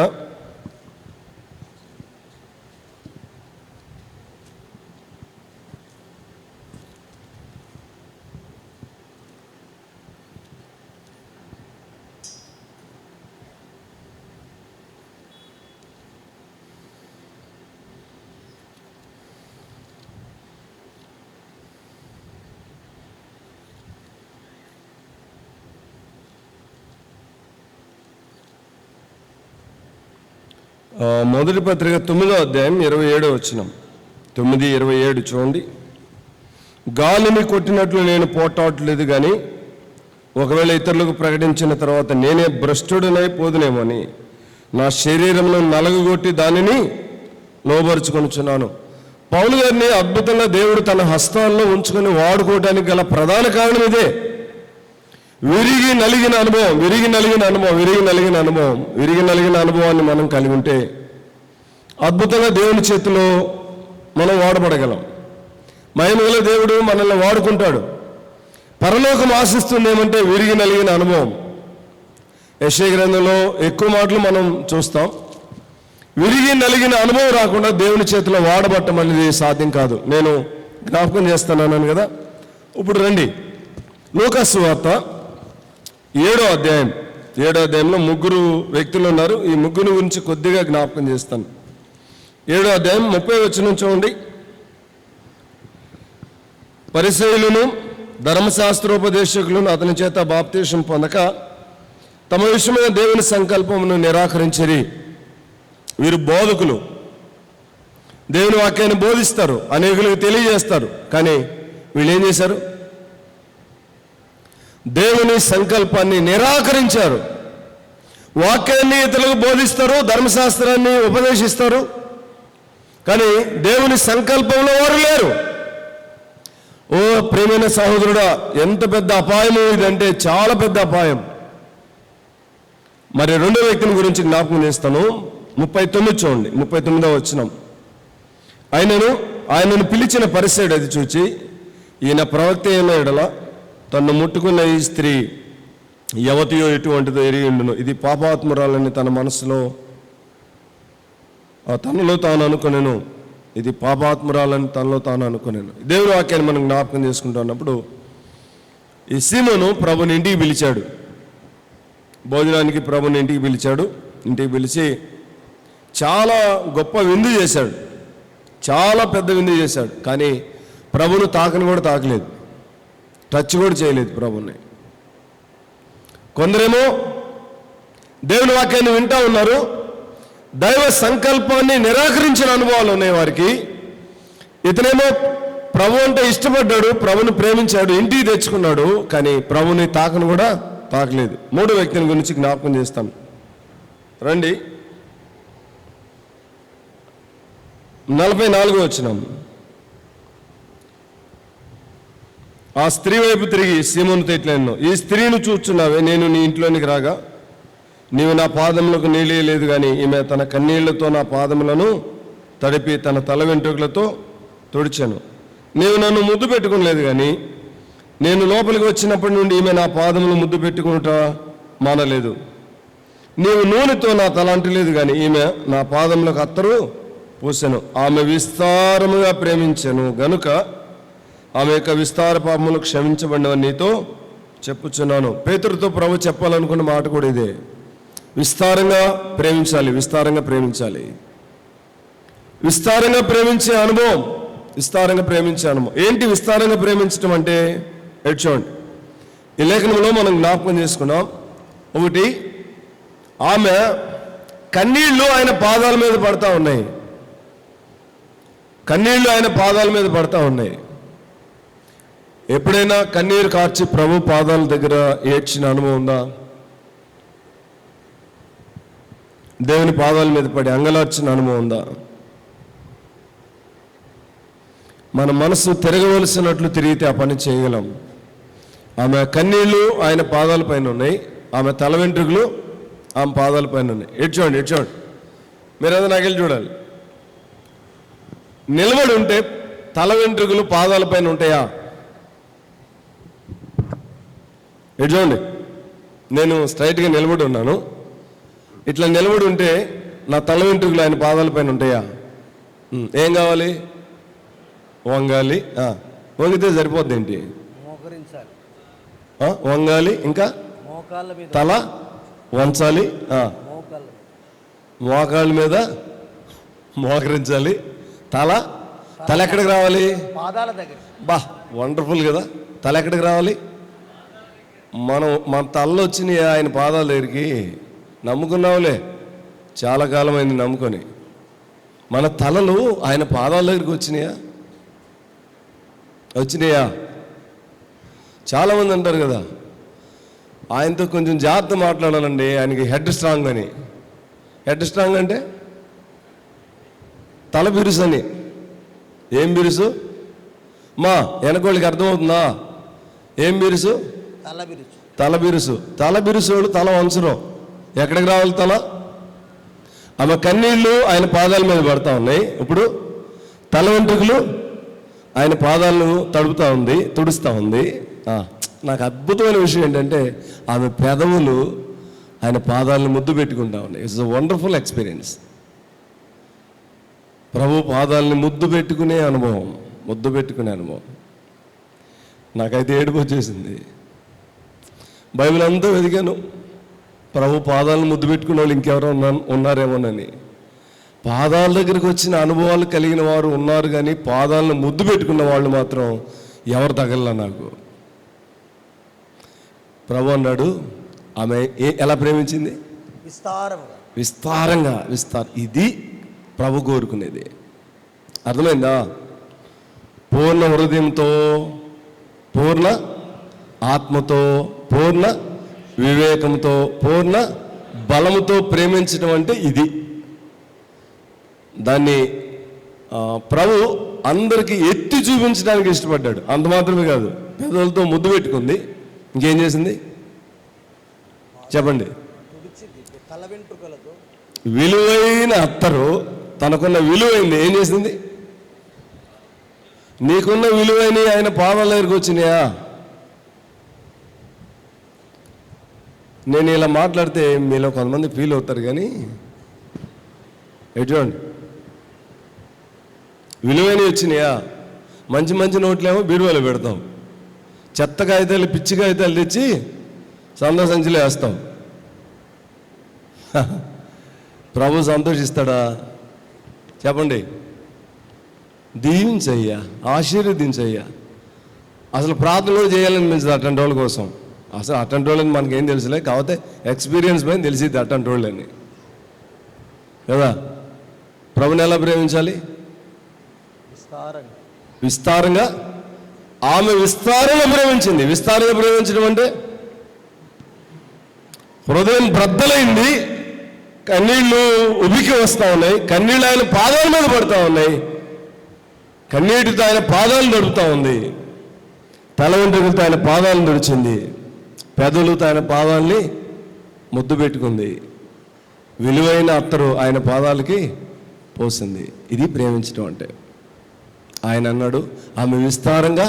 1వ పత్రిక 9వ అధ్యాయం 27వ వచనం, 9:27 చూడండి. గాలిని కొట్టినట్లు నేను పోటాడలేదు కానీ ఒకవేళ ఇతరులకు ప్రకటించిన తర్వాత నేనే భ్రష్టుడనై పోదునేమని నా శరీరంలో నలగగొట్టి దానిని లోబరుచుకొనుచున్నాను. పౌలు గారిని అద్భుతంగా దేవుడు తన హస్తాల్లో ఉంచుకొని వాడుకోవడానికి గల ప్రధాన కారణం ఇదే. నలిగిన అనుభవాన్ని మనం కలిగి ఉంటే అద్భుతంగా దేవుని చేతిలో మనం వాడబడగలం. మహిమగల దేవుడు మనల్ని వాడుకుంటాడు. పరలోకం ఆశిస్తుంది ఏమంటే నలిగిన అనుభవం. యెషయా గ్రంథంలో ఎక్కువ మాటలు మనం చూస్తాం. నలిగిన అనుభవం రాకుండా దేవుని చేతిలో వాడబట్టం అనేది సాధ్యం కాదు. నేను జ్ఞాపకం చేస్తున్నాను కదా. ఇప్పుడు రండి, లూకా సువార్త 7వ అధ్యాయంలో 3 వ్యక్తులు ఉన్నారు. ఈ 3 గురించి కొద్దిగా జ్ఞాపకం చేస్తాను. 7వ అధ్యాయం 30వ వచనం చూడండి. పరిసయ్యులను ధర్మశాస్త్రోపదేశకులను అతని చేత బాప్తీసం పొందక తమ విషయమైన దేవుని సంకల్పమును నిరాకరించిరి. వీరు బోధకులు, దేవుని వాక్యాన్ని బోధిస్తారు, అనేకులకు తెలియజేస్తారు. కానీ వీళ్ళు ఏం చేశారు? దేవుని సంకల్పాన్ని నిరాకరించారు. వాక్యాన్ని ఇతరులకు బోధిస్తారు, ధర్మశాస్త్రాన్ని ఉపదేశిస్తారు, కానీ దేవుని సంకల్పంలో వారు లేరు. ఓ ప్రియమైన సహోదరుడా, ఎంత పెద్ద అపాయము ఇదంటే చాలా పెద్ద అపాయం. మరి 2వ వ్యక్తిని గురించి జ్ఞాపకం చేస్తాను. 39 చూడండి, 39వ వచనం. ఆయనను పిలిచిన పరిసయ్యుడు అది చూచి, ఈయన ప్రవక్త అయిన ఎడల తను ముట్టుకున్న ఈ స్త్రీ యవతియో ఎటువంటిదో ఎరిగి ఉండును, ఇది పాపాత్మురాలని తన మనసులో తనలో తాను అనుకునేను, ఇది పాపాత్మురాలని తనలో తాను అనుకునేను. దేవుని వాక్యాన్ని మనం జ్ఞాపకం చేసుకుంటున్నప్పుడు ఈ సీమోను ప్రభుని ఇంటికి పిలిచాడు. భోజనానికి ప్రభుని ఇంటికి పిలిచి చాలా గొప్ప విందు చేశాడు, చాలా పెద్ద విందు చేశాడు. కానీ ప్రభును తాకని కూడా తాకలేదు, టచ్ కూడా చేయలేదు ప్రభుని. కొందరేమో దేవుని వాక్యాన్ని వింటూ ఉన్నారు, దైవ సంకల్పాన్ని నిరాకరించిన అనుభవాలు ఉన్నాయి వారికి. ఇతనేమో ప్రభు అంటే ఇష్టపడ్డాడు, ప్రభుని ప్రేమించాడు, ఇంటికి తెచ్చుకున్నాడు, కానీ ప్రభుని తాకను కూడా తాకలేదు. 3వ వ్యక్తిని గురించి జ్ఞాపకం చేస్తాను. రండి, 44వ వచనం. ఆ స్త్రీ వైపు తిరిగి సీమోనుతో ఇట్లనెను, ఈ స్త్రీని చూచున్నావే, నేను నీ ఇంట్లోనికి రాగా నీవు నా పాదములకు నీళ్ళేయలేదు, కానీ ఈమె తన కన్నీళ్లతో నా పాదములను తడిపి తన తల వెంట్రుకలతో తుడిచాను. నీవు నన్ను ముద్దు పెట్టుకోలేదు, కానీ నేను లోపలికి వచ్చినప్పటి నుండి ఈమె నా పాదములు ముద్దు పెట్టుకుంట మానలేదు. నీవు నూనెతో నా తల అంటలేదు, కానీ ఈమె నా పాదములకు అత్తరు పూసెను. ఆమె విస్తారముగా ప్రేమించెను గనుక ఆమె యొక్క విస్తార పాపములు క్షమించబడినవని నీతో చెప్పుచున్నాను. పేతురుతో ప్రభు చెప్పాలనుకున్న మాట కూడా ఇదే. విస్తారంగా ప్రేమించాలి, విస్తారంగా ప్రేమించాలి. విస్తారంగా ప్రేమించే అనుభవం విస్తారంగా ప్రేమించే అనుభవం. ఏంటి విస్తారంగా ప్రేమించడం అంటే? చూడండి, ఈ లేఖనంలో మనం జ్ఞాపకం చేసుకున్నాం. ఒకటి, ఆమె కన్నీళ్లు ఆయన పాదాల మీద పడతా ఉన్నాయి. కన్నీళ్లు ఆయన పాదాల మీద పడతా ఉన్నాయి. ఎప్పుడైనా కన్నీరు కార్చి ప్రభు పాదాల దగ్గర ఏడ్చిన అనుభవం ఉందా? దేవుని పాదాల మీద పడి అంగలార్చిన అనుభవం ఉందా? మన మనసు తిరగవలసినట్లు తిరిగితే ఆ పని చేయగలం. ఆమె కన్నీళ్లు ఆయన పాదాల పైన ఉన్నాయి, ఆమె తల వెంట్రుకలు ఆమె పాదాల పైన ఉన్నాయి. చూడండి, మీరు అది నాకెళ్ళి చూడాలి. నిలబడి ఉంటే తల వెంట్రుకలు పాదాల పైన ఉంటాయా? చూడండి, నేను స్ట్రైట్గా నిలబడి ఉన్నాను. ఇట్లా నిలబడి ఉంటే నా తల వెంట్రుకలు ఆయన పాదాల పైన ఉంటాయా? ఏం కావాలి? వంగాలి. వంగితే సరిపోద్ది ఏంటి? వంగాలి, ఇంకా తల వంచాలి, మోకాళ్ళ మీద మోకరించాలి, తల ఎక్కడికి రావాలి? పాదాల దగ్గర. వండర్ఫుల్ కదా. తల ఎక్కడికి రావాలి? మన తలలో వచ్చినాయి ఆయన పాదాల దగ్గరికి. నమ్ముకున్నావులే, చాలా కాలం అయింది నమ్ముకొని. మన తలలు ఆయన పాదాల దగ్గరికి వచ్చినాయా? చాలామంది అంటారు కదా, ఆయనతో కొంచెం జాగ్రత్త మాట్లాడాలండి, ఆయనకి హెడ్ స్ట్రాంగ్ అని. హెడ్ స్ట్రాంగ్ అంటే తల బిరుసు అని. ఏం బిరుసు? వెనకోళ్ళకి అర్థమవుతుందా? ఏం బిరుసు? తల బిరుసు. తల బిరుసోడు తల వంచరు. ఎక్కడికి రావాలి తల? ఆమె కన్నీళ్లు ఆయన పాదాల మీద పడతా ఉన్నాయి. ఇప్పుడు తల వెంట్రుకలు ఆయన పాదాలను తుడుస్తూ ఉంది. నాకు అద్భుతమైన విషయం ఏంటంటే ఆమె పెదవులు ఆయన పాదాలను ముద్దు పెట్టుకుంటా ఉన్నాయి. It's a wonderful experience. ప్రభు పాదాలని ముద్దు పెట్టుకునే అనుభవం. నాకైతే ఏడుపు వచ్చేసింది. బైబిల్ అంతా వెతికాను, ప్రభు పాదాలను ముద్దు పెట్టుకునే వాళ్ళు ఇంకెవరో ఉన్నారేమోనని. పాదాల దగ్గరికి వచ్చిన అనుభవాలు కలిగిన వారు ఉన్నారు, కానీ పాదాలను ముద్దు పెట్టుకున్న వాళ్ళు మాత్రం ఎవరు తగలలా నాకు. ప్రభు అన్నాడు, ఆమె ఎలా ప్రేమించింది? విస్తారంగా. ఇది ప్రభు కోరుకునేది. అర్థమైందా? పూర్ణ హృదయంతో, పూర్ణ ఆత్మతో, పూర్ణ వివేకంతో, పూర్ణ బలముతో ప్రేమించడం అంటే ఇది. దాన్ని ప్రభు అందరికీ ఎత్తి చూపించడానికి ఇష్టపడ్డాడు. అంత మాత్రమే కాదు, పెదవులతో ముద్దు పెట్టుకుంది. ఇంకేం చేసింది చెప్పండి? విలువైన అత్తరు, తనకున్న విలువైంది ఏం చేసింది? నీకున్న విలువైన ఆయన పాదాల దగ్గరికి వచ్చినాయా? నేను ఇలా మాట్లాడితే మీలో కొంతమంది ఫీల్ అవుతారు, కానీ చూడండి, విలువైనవి వచ్చినాయా? మంచి నోట్లేమో బీరువాలో పెడతాం, చెత్త కాగితాలు, పిచ్చి కాగితాలు తెచ్చి సందా సంచిలో వేస్తాం. ప్రభు సంతోషిస్తాడా? చెప్పండి. దీవించయ్యా, ఆశీర్వదించయ్యా. అసలు ప్రార్థనలు చేయాలనిపించదు అట్లాంటి వాళ్ళ కోసం. అసలు అట్లాంటి వాళ్ళని మనకేం తెలుసులే, కాకపోతే ఎక్స్పీరియన్స్ పైన తెలిసిద్ది అట్లాంటి వాళ్ళని కదా. ప్రభుని ఎలా ప్రేమించాలి? విస్తారంగా. ఆమె విస్తారంగా ప్రేమించింది. విస్తారంగా ప్రేమించడం అంటే హృదయం బ్రద్దలైంది, కన్నీళ్లు ఉబికి వస్తూ ఉన్నాయి, కన్నీళ్ళు ఆయన పాదాల మీద పడుతూ ఉన్నాయి, కన్నీటితో ఆయన పాదాలు దొరుకుతూ ఉంది, తల వెంట్రుకలతో ఆయన పాదాలను దొరిచింది, పెదవులతో ఆయన పాదాలని ముద్దు పెట్టుకుంది, విలువైన అత్తరు ఆయన పాదాలకి పోసింది. ఇది ప్రేమించడం అంటే. ఆయన అన్నాడు, ఆమె విస్తారంగా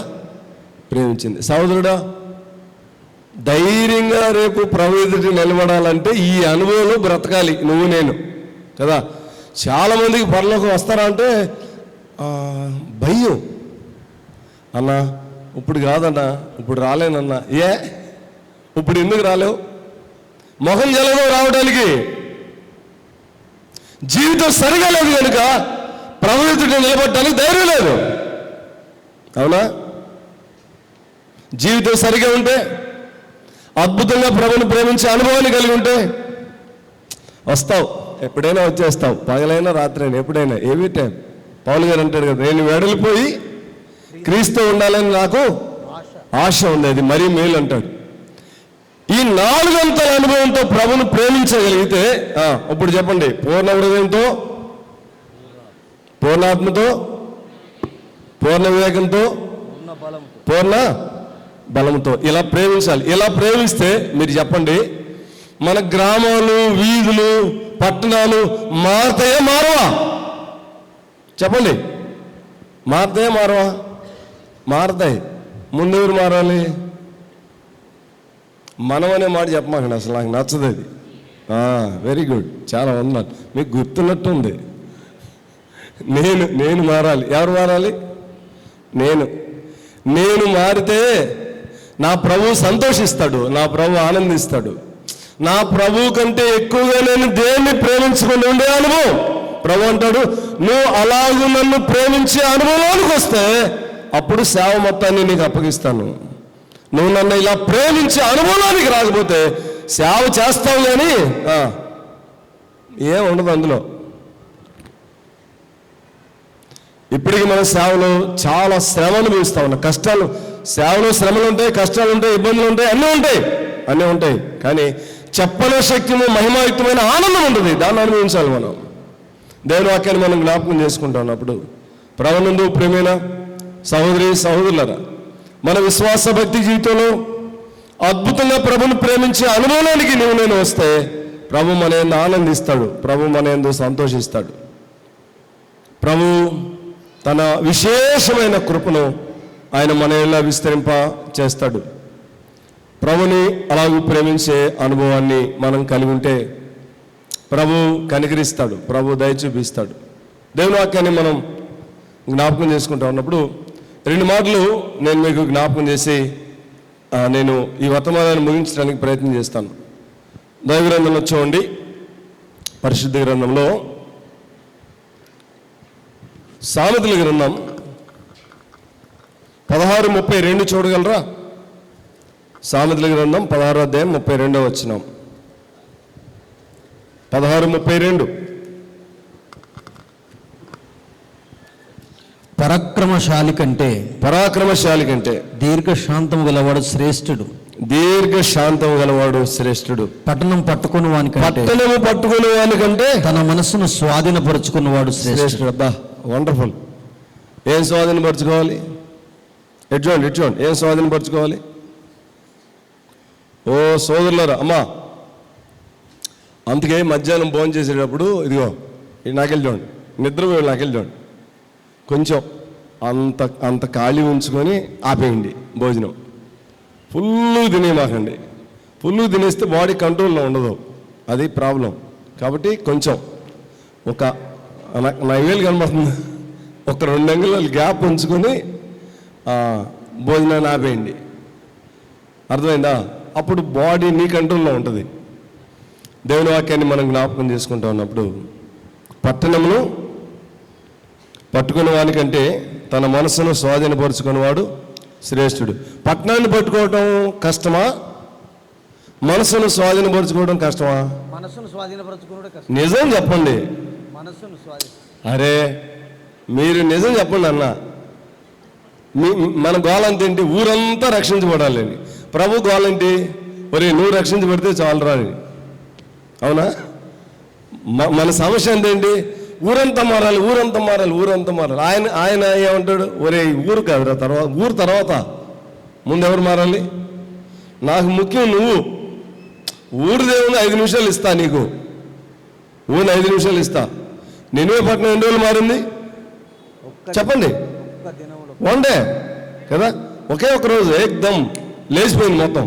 ప్రేమించింది. సహోదరుడా, ధైర్యంగా రేపు ప్రభు ఎదుట నిలబడాలంటే ఈ అనుభవంలో బ్రతకాలి నువ్వు నేను కదా. చాలామందికి పరలోకం వస్తారా అంటే భయం. అన్నా ఇప్పుడు కాదన్నా, ఇప్పుడు రాలేనన్నా. ఇప్పుడు ఎందుకు రాలేవు? మొహం జలదో రావడానికి జీవితం సరిగా లేదు కనుక ప్రభు ఎదుట నిలబడటానికి ధైర్యం లేదు. అవునా? జీవితం సరిగా ఉంటే, అద్భుతంగా ప్రభువుని ప్రేమించే అనుభవాన్ని కలిగి ఉంటే వస్తావు, ఎప్పుడైనా వచ్చేస్తావు, పగలైనా రాత్రైనా, ఎప్పుడైనా, ఎవ్రీ టైం. పౌలు గారు అంటాడు కదా, నేను వెడలిపోయి క్రీస్తు ఉండాలని నాకు ఆశ ఉంది, అది మరీ మేలు అంటాడు. ఈ 4 అంతల అనుభవంతో ప్రభువును ప్రేమించగలిగితే ఇప్పుడు చెప్పండి, పూర్ణ హృదయంతో, పూర్ణాత్మతో, పూర్ణ వివేకంతో, పూర్ణ బలంతో ఇలా ప్రేమించాలి. ఇలా ప్రేమిస్తే మీరు చెప్పండి, మన గ్రామాలు, వీధులు, పట్టణాలు మారతాయా మారవా? చెప్పండి, మారతాయా మారవా? మారతాయి. ముందు ఎవరు మారాలి? మనం అనే మాట చెప్పమాకండి, అసలు నాకు నచ్చదు అది. వెరీ గుడ్, చాలా ఉన్నాను, మీకు గుర్తున్నట్టు ఉంది. నేను మారాలి. ఎవరు మారాలి? నేను మారితే నా ప్రభువు సంతోషిస్తాడు, నా ప్రభువు ఆనందిస్తాడు. నా ప్రభువు కంటే ఎక్కువగా నేను దేవుణ్ణి ప్రేమించుకుని ఉండే అనుభవం. ప్రభు అంటాడు, నువ్వు అలాగూ నన్ను ప్రేమించే అనుభవంలోనికి వస్తే అప్పుడు సేవ మొత్తాన్ని నీకు అప్పగిస్తాను. నువ్వు నన్ను ఇలా ప్రేమించే అనుభవంలోనికి రాకపోతే సేవ చేస్తావు కానీ ఏం ఉండదు అందులో. ఇప్పటికీ మన సేవలో చాలా శ్రమ అనుభవిస్తా ఉన్నాం. కష్టాలు, సేవలో శ్రమలు ఉంటాయి, కష్టాలు ఉంటాయి, ఇబ్బందులు ఉంటాయి, అన్నీ ఉంటాయి. కానీ చెప్పన శక్తిము మహిమాయుక్తమైన ఆనందం ఉంటుంది, దాన్ని అనుభవించాలి మనం. దేవుని వాక్యాన్ని మనం జ్ఞాపకం చేసుకుంటా ఉన్నప్పుడు, ప్రభునందు ప్రేమైన సహోదరి సహోదరులారా, మన విశ్వాస భక్తి జీవితంలో అద్భుతంగా ప్రభుని ప్రేమించే అనుభవానికి నేను వస్తే ప్రభు మన యందు ఆనందిస్తాడు, ప్రభు మన యందు సంతోషిస్తాడు. ప్రభు తన విశేషమైన కృపను ఆయన మన యందు విస్తరింప చేస్తాడు. ప్రభుని అలాగూ ప్రేమించే అనుభవాన్ని మనం కలిగి ఉంటే ప్రభు కనికరిస్తాడు, ప్రభు దయ చూపిస్తాడు. దేవుని వాక్యాన్ని మనం జ్ఞాపకం చేసుకుంటా ఉన్నప్పుడు 2 మాటలు నేను మీకు జ్ఞాపకం చేసి నేను ఈ వర్తమానాన్ని ముగించడానికి ప్రయత్నం చేస్తాను. దైవ గ్రంథంలో చూడండి, పరిశుద్ధ గ్రంథంలో సామెతల గ్రంథం 16:32 చూడగలరా? సామెతల గ్రంథం 16వ అధ్యాయం 32వ వచనం. 16:32. పరాక్రమశాలి కంటే దీర్ఘశాంతము గలవాడు శ్రేష్ఠుడు. పట్టణము పట్టుకుని వానికంటే తన మనస్సును స్వాధీనపరుచుకున్నవాడు శ్రేష్ఠుడు. అబ్బా, వండర్ఫుల్. ఏం స్వాధీనపరచుకోవాలి? ఎట్చోండి ఏం స్వాధీనపరచుకోవాలి? ఓ సోదరులారా, అమ్మా, అందుకే మధ్యాహ్నం భోజనం చేసేటప్పుడు ఇదిగో ఈ నాకెళ్ళి చూడండి, నిద్రపోయి నాకెళ్ళి చూడండి, కొంచెం అంత ఖాళీ ఉంచుకొని ఆపేయండి భోజనం. ఫుల్లు తినేమాకండి. ఫుల్లు తినేస్తే బాడీ కంట్రోల్లో ఉండదు, అది ప్రాబ్లం. కాబట్టి కొంచెం ఒక 9 కనబడుతుంది, ఒక 2 అంగుళాలు గ్యాప్ ఉంచుకొని భోజనాన్ని ఆపేయండి. అర్థమైందా? అప్పుడు బాడీ నీ కంట్రోల్లో ఉంటుంది. దేవుని వాక్యాన్ని మనం జ్ఞాపకం చేసుకుంటా ఉన్నప్పుడు, పట్టణమును పట్టుకునే వానికంటే తన మనసును స్వాధీనపరుచుకునేవాడు శ్రేష్ఠుడు. పట్టణాన్ని పట్టుకోవటం కష్టమా? మనసును స్వాధీనపరచుకోవడం కష్టమా? నిజం చెప్పండి. అరే మీరు నిజం చెప్పండి అన్న. మన గోలంతేంటి? ఊరంతా రక్షించబడాలి. ప్రభు గోలంటి, మరి నువ్వు రక్షించబడితే చాలు రాని. అవునా? మన సమస్య ఏంటండి? ఊరంతా మారాలి. ఆయన ఏమంటాడు? ఒరే ఊరు కాదురా, తర్వాత ముందు ఎవరు మారాలి? నాకు ముఖ్యం నువ్వు. ఊరు దేవుని 5 నిమిషాలు ఇస్తా నీకు, ఊరిని 5 నిమిషాలు ఇస్తా. నిన్నే పట్టణం ఎన్ని రోజులు మారింది చెప్పండి? 1 డే కదా, ఒకే ఒక రోజు ఏకదం లేచిపోయింది మొత్తం.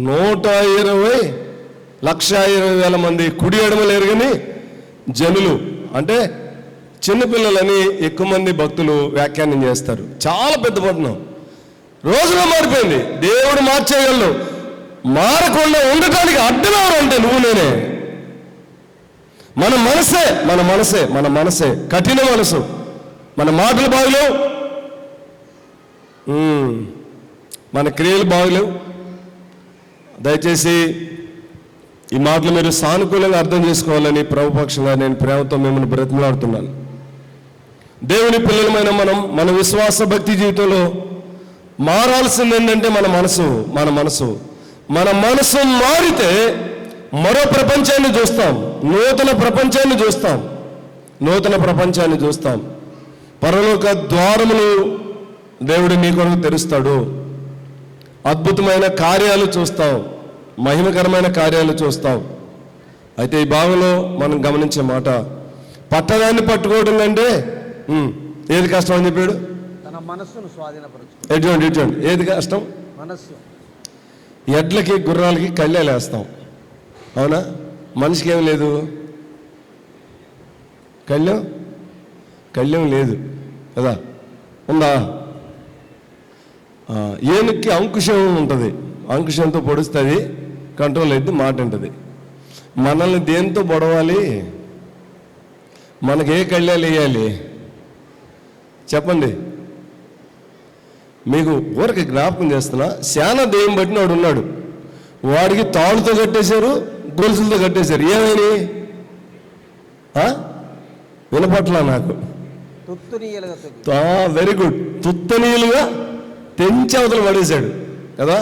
120,20,000 మంది కుడి ఎడమలేరు కానీ జనులు, అంటే చిన్నపిల్లలని ఎక్కువ మంది భక్తులు వ్యాఖ్యానం చేస్తారు. చాలా పెద్ద పట్టణం రోజులో మారిపోయింది. దేవుడు మార్చేయగలడు. మారకుండా ఉండటానికి అడ్డమెవరు అంటే నువ్వు నేనే. మన మనసే కఠిన మనసు. మన మాటలు బాగులేవు, మన క్రియలు బాగలేవు. దయచేసి ఈ మాటలు మీరు సానుకూలంగా అర్థం చేసుకోవాలని ప్రభుపక్షంగా నేను ప్రేమతో మిమ్మల్ని బ్రతిమలాడుతున్నాను. దేవుని పిల్లలమైన మన విశ్వాస భక్తి జీవితంలో మారాల్సింది ఏంటంటే మన మనసు మారితే మరో ప్రపంచాన్ని చూస్తాం, నూతన ప్రపంచాన్ని చూస్తాం. పరలోక ద్వారములు దేవుడు నీ కొరకు తెరుస్తాడు. అద్భుతమైన కార్యాలు చూస్తాం, మహిమకరమైన కార్యాలు చూస్తాం. అయితే ఈ భాగంలో మనం గమనించే మాట, పట్టదాన్ని పట్టుకోవడం కంటే ఏది కష్టం అని చెప్పాడు? తన మనస్సును స్వాధీనపరచు. ఎటువంటి ఏది కష్టం? మనస్సు. ఎడ్లకి గుర్రాలకి కళ్ళేలు వేస్తాం, అవునా? మనిషికి ఏం లేదు, కళ్ళెం లేదు కదా, ఉందా? ఏనుక్కి అంకుశం ఉంటుంది, అంకుశంతో పొడుస్తుంది, కంట్రోల్ అయితే మాట ఉంటుంది. మనల్ని దేంతో పొడవాలి? మనకి ఏ కళ్ళాలు వేయాలి చెప్పండి? మీకు ఊరికి జ్ఞాపకం చేస్తున్నా, శానా దెయ్యం బట్టిన వాడు ఉన్నాడు, వాడికి తాడుతో కట్టేశారు, గొలుసులతో కట్టేశారు. ఏమైనా వినపట్ల నాకు. వెరీ గుడ్, తుత్తనీయులుగా తెంచి అవతలు పడేశాడు కదా.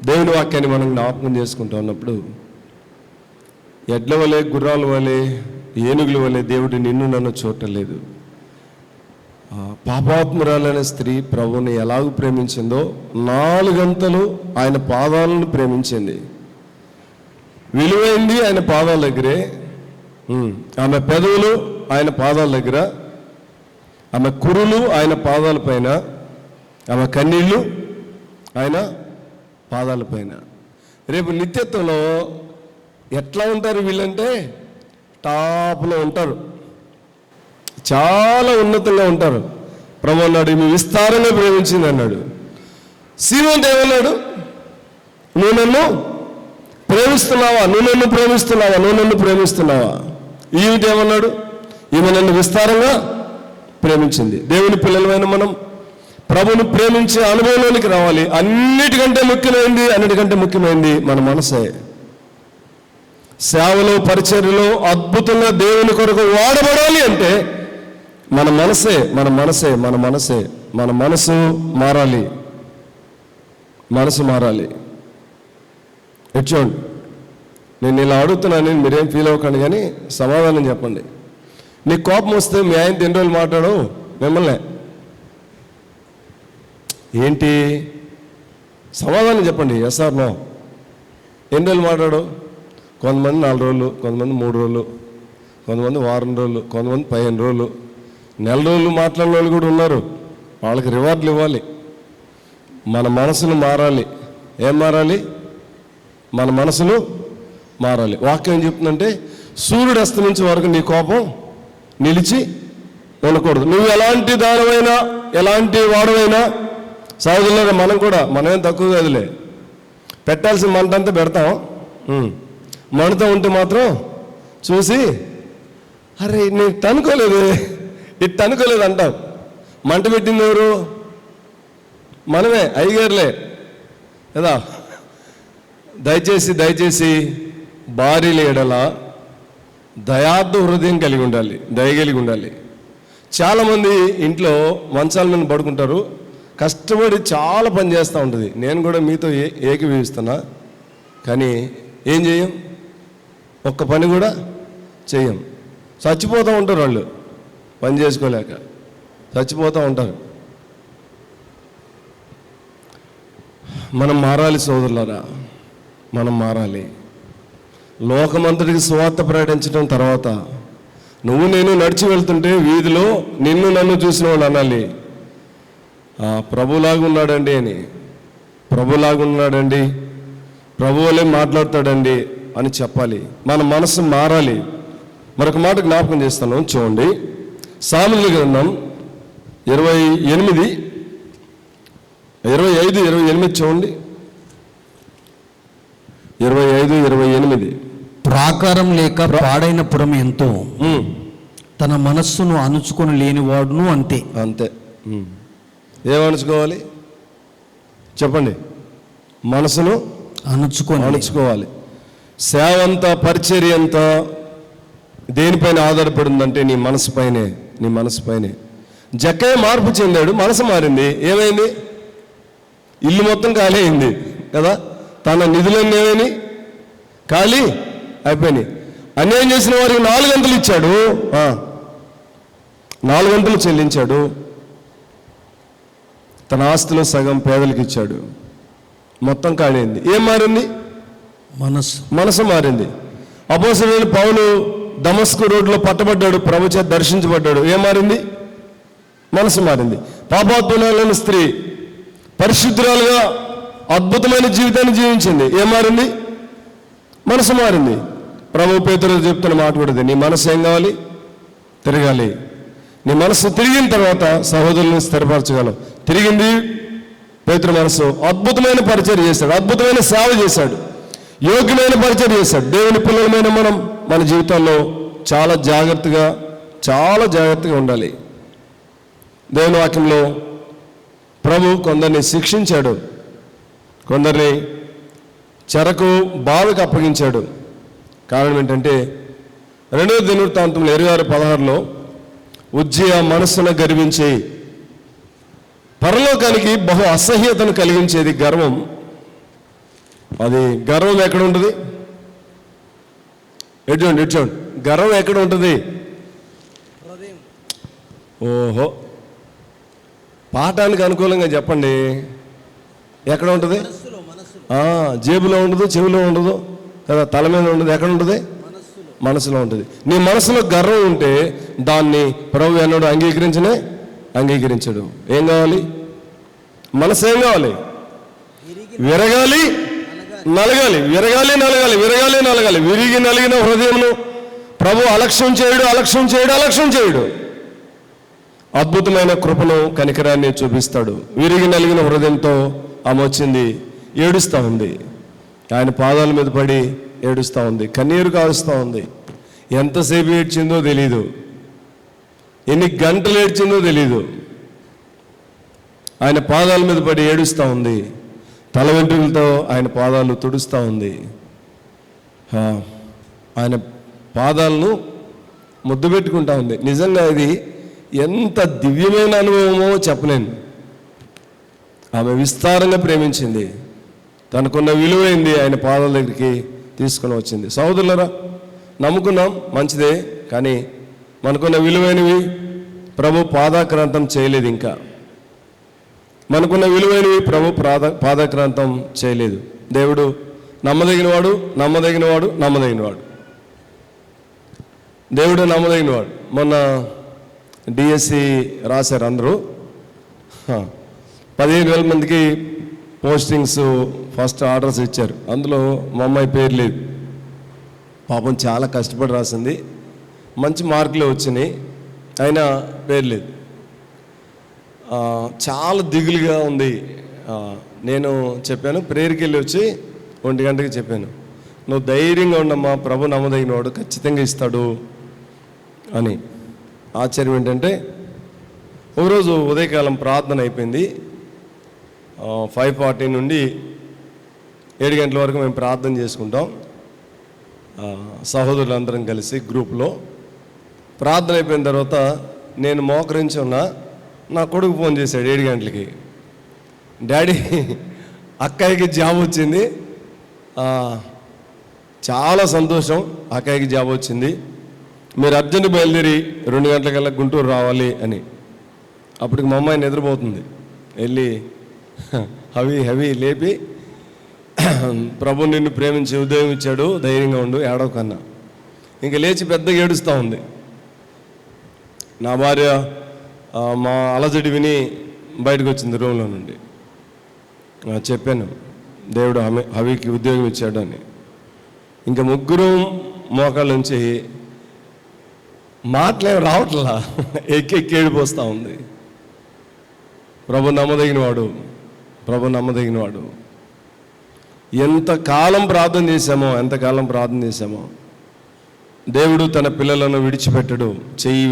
దేవుని వాక్యాన్ని మనం జ్ఞాపకం చేసుకుంటూ ఉన్నప్పుడు ఎడ్ల వలె, గుర్రాల వలె, ఏనుగుల వలె దేవుడు నిన్ను నన్ను చూడలేదు. పాపాత్మురాలైన స్త్రీ ప్రభువుని ఎలాగూ ప్రేమించిందో 4 గంటలు ఆయన పాదాలను ప్రేమించింది. విలువైంది ఆయన పాదాల దగ్గరే. ఆమె పెదవులు ఆయన పాదాల దగ్గర, ఆమె కురులు ఆయన పాదాల పైన, ఆమె కన్నీళ్ళు ఆయన పాదాల పైన. రేపు నిత్యత్వంలో ఎట్లా ఉంటారు వీళ్ళంటే టాప్లో ఉంటారు, చాలా ఉన్నతంగా ఉంటారు. ప్రభు అన్నాడు, ఈమె విస్తారంగా ప్రేమించింది అన్నాడు. సీమోను ఏమన్నాడు? నువ్వు నన్ను ప్రేమిస్తున్నావా? ఈమెటేమన్నాడు? ఈమె నన్ను విస్తారంగా ప్రేమించింది. దేవుని పిల్లలమైన మనం ప్రభుని ప్రేమించే అనుభవంలోనికి రావాలి. అన్నిటికంటే ముఖ్యమైనది మన మనసే. సేవలో, పరిచర్యలో అద్భుతంగా దేవుని కొరకు వాడబడాలి అంటే మన మనసు మారాలి. ఎట్చోండి, నేను ఇలా అడుగుతున్నాను, మీరేం ఫీల్ అవ్వకండి, కానీ సమాధానం చెప్పండి. నీకు కోపం వస్తే మీ ఆయన 2 రోజులు మాట్లాడవు మిమ్మల్ని ఏంటి? సమాధానం చెప్పండి, ఎస్ ఆర్ నో. ఎన్ని రోజులు మాట్లాడు? కొంతమంది 4 రోజులు, కొంతమంది 3 రోజులు, కొంతమంది వారం రోజులు, కొంతమంది 15 రోజులు, నెల రోజులు మాట్లాడిన వాళ్ళు కూడా ఉన్నారు. వాళ్ళకి రివార్డులు ఇవ్వాలి. మన మనసును మారాలి. ఏం మారాలి? మన మనసును మారాలి. వాక్యం ఏం చెప్తుందంటే, సూర్యుడు అస్తమించే వరకు నీ కోపం నిలిచి ఉండకూడదు. నువ్వు ఎలాంటి దానమైనా, ఎలాంటి వాడవైనా, సహజంగా మనమేం తక్కువ కాదులే, పెట్టాల్సిన మంట అంతా పెడతాం. మండుతూ ఉంటే మాత్రం చూసి, అరే నేను తనుకోలేదు అంటాం. మంట పెట్టింది ఎవరు? మనమే, అయ్యగారులే కదా. దయచేసి భార్యల ఎడల దయార్థ హృదయం కలిగి ఉండాలి, దయగలిగి ఉండాలి. చాలామంది ఇంట్లో మంచాల మీద పడుకుంటారు, కష్టపడి చాలా పని చేస్తూ ఉంటుంది. నేను కూడా మీతో ఏకీభవిస్తున్నా, కానీ ఏం చేయం? ఒక్క పని కూడా చేయం. చచ్చిపోతూ ఉంటారు వాళ్ళు, పని చేసుకోలేక చచ్చిపోతూ ఉంటారు. మనం మారాలి సోదరులారా, మనం మారాలి. లోకమంతటికి సువార్త ప్రకటించడం తర్వాత నువ్వు నేను నడిచి వెళ్తుంటే వీధిలో నిన్ను నన్ను చూసిన వాళ్ళు అనాలి, ప్రభులాగా ఉన్నాడండి అని, ప్రభువులే మాట్లాడతాడండి అని చెప్పాలి. మన మనసు మారాలి. మరొక మాట జ్ఞాపకం చేస్తాను, చూడండి. సామెతల గ్రంథం 25:28 చూడండి. 25:28. ప్రాకారం లేక పాడైన పురం ఎంతో, తన మనస్సును అణుచుకొని లేనివాడును అంతే. అంతే. ఏమణుచుకోవాలి చెప్పండి? మనసును అణుచుకోవాలి. సేవ అంతా, పరిచర్య అంతా దేనిపైన ఆధారపడిందంటే నీ మనసు పైనే. జక్కయ్య మార్పు చెందాడు, మనసు మారింది. ఏమైంది? ఇల్లు మొత్తం ఖాళీ అయింది కదా. తన నిధులన్నీ ఏమైనాయి? ఖాళీ అయిపోయినాయి. అన్యాయం చేసిన వారికి 4 గంటలు ఇచ్చాడు, 4 గంటలు చెల్లించాడు. తన ఆస్తిలో సగం పేదలకు ఇచ్చాడు. మొత్తం ఖాళీ అయింది. ఏం మారింది? మనసు మారింది. అపోస్తలుడైన పౌలు దమస్కు రోడ్లో పట్టబడ్డాడు, ప్రభు చేత దర్శించబడ్డాడు. ఏం మారింది? మనసు మారింది. పాపాత్మురాలైన స్త్రీ పరిశుద్ధురాలుగా అద్భుతమైన జీవితాన్ని జీవించింది. ఏం మారింది? మనసు మారింది. ప్రభు పేతురు చెప్తున్న మాట కూడా నీ మనసు ఏం కావాలి? తిరగాలి. నీ మనసు తిరిగిన తర్వాత సహోదరులను స్థిరపరచగలవు. తిరిగింది పేతురు మనసు. అద్భుతమైన పరిచర్య చేశాడు, అద్భుతమైన సేవ చేశాడు, యోగ్యమైన పరిచర్య చేశాడు. దేవుని పిల్లలమైన మనం మన జీవితాల్లో చాలా జాగ్రత్తగా ఉండాలి. దేవుని వాక్యంలో ప్రభు కొందరిని శిక్షించాడు, కొందరిని చెరకు బావికి అప్పగించాడు. కారణం ఏంటంటే 2వ దినవృత్తాంతంలో 26:16లో ఉజ్జియ మనస్సును గర్వించి పరలోకానికి బహు అసహ్యతను కలిగించేది గర్వం. అది గర్వం ఎక్కడ ఉంటుంది? ఎటువంటి గర్వం ఎక్కడ ఉంటుంది? ఓహో, పాఠానికి అనుకూలంగా చెప్పండి. ఎక్కడ ఉంటుంది? జేబులో ఉండదు, చెవిలో ఉండదు కదా, తల మీద ఉండదు. ఎక్కడ ఉంటుంది? మనసులో ఉంటుంది. నీ మనసులో గర్వం ఉంటే దాన్ని ప్రభు అన్నాడు అంగీకరించడు. ఏం కావాలి? మనసు ఏం కావాలి? విరగాలి, నలగాలి. విరిగి నలిగిన హృదయంను ప్రభు అలక్ష్యం చేయడు. అద్భుతమైన కృపను, కనికరాన్ని చూపిస్తాడు. విరిగి నలిగిన హృదయంతో ఆమె వచ్చింది, ఏడుస్తూ ఉంది. ఆయన పాదాల మీద పడి ఏడుస్తూ ఉంది, కన్నీరు కారుస్తూ ఉంది. ఎంతసేపు ఏడ్చిందో తెలీదు, ఎన్ని గంటలు ఏడ్చిందో తెలీదు. ఆయన పాదాల మీద పడి ఏడుస్తూ ఉంది, తల వెంట్రుకలతో ఆయన పాదాలు తుడుస్తూ ఉంది. ఆయన పాదాలను ముద్దు పెట్టుకుంటా ఉంది. నిజంగా ఇది ఎంత దివ్యమైన అనుభవమో చెప్పలేను. ఆమె విస్తారంగా ప్రేమించింది, తనకున్న విలువైంది ఆయన పాదాల దగ్గరికి తీసుకొని వచ్చింది. సహోదరులారా, నమ్ముకున్నాం మంచిదే, కానీ మనకున్న విలువైనవి ప్రభు పాదాక్రాంతం చేయలేదు. ఇంకా మనకున్న విలువైనవి ప్రభు పాదాక్రాంతం చేయలేదు. దేవుడు నమ్మదగినవాడు. దేవుడు నమ్మదగినవాడు. మొన్న డిఎస్సి రాశారు అందరూ. 15,000 మందికి పోస్టింగ్స్ ఫస్ట్ ఆర్డర్స్ ఇచ్చారు. అందులో మా అమ్మాయి పేరు లేదు. పాపం చాలా కష్టపడి రాసింది, మంచి మార్కులే వచ్చినాయి, అయినా పేరు లేదు. చాలా దిగులుగా ఉంది. నేను చెప్పాను, ప్రేయర్కి వెళ్ళి వచ్చి 1 గంటకి చెప్పాను, నువ్వు ధైర్యంగా ఉండమ్మా, ప్రభు నమ్మదగినవాడు, ఖచ్చితంగా ఇస్తాడు అని. ఆశ్చర్యం ఏంటంటే ఒకరోజు ఉదయకాలం ప్రార్థన అయిపోయింది. 5:40 నుండి 7 గంటల వరకు మేము ప్రార్థన చేసుకుంటాం. సహోదరులందరం కలిసి గ్రూప్లో ప్రార్థన అయిపోయిన తర్వాత నేను మోకరించి ఉన్నా. నా కొడుకు ఫోన్ చేశాడు 7 గంటలకి, డాడీ అక్కయ్యకి జాబ్ వచ్చింది, చాలా సంతోషం, అక్కయ్యకి జాబ్ వచ్చింది, మీరు అర్జెంట్ బయలుదేరి 2 గంటలకల్లా గుంటూరు రావాలి అని. అప్పటికి మా అమ్మాయి నిద్రపోతుంది. వెళ్ళి హవి లేపి, ప్రభు నిన్ను ప్రేమించి ఉద్యోగం ఇచ్చాడు, ధైర్యంగా ఉండు, ఏడవకన్నా. ఇంకా లేచి పెద్దగా ఏడుస్తూ ఉంది. నా భార్య మా అలజడి విని బయటకు వచ్చింది రూమ్లో నుండి. చెప్పాను, దేవుడు హవికి ఉద్యోగం ఇచ్చాడు అని. ఇంకా ముగ్గురు మోకాళ్ళ నుంచి మాటలేం రావట్లా, ఎక్కి ఏడిపోస్తూ ఉంది. ప్రభు నమ్మదగినవాడు. ఎంతకాలం ప్రార్థన చేశామో దేవుడు తన పిల్లలను విడిచిపెట్టడు, చెయ్యి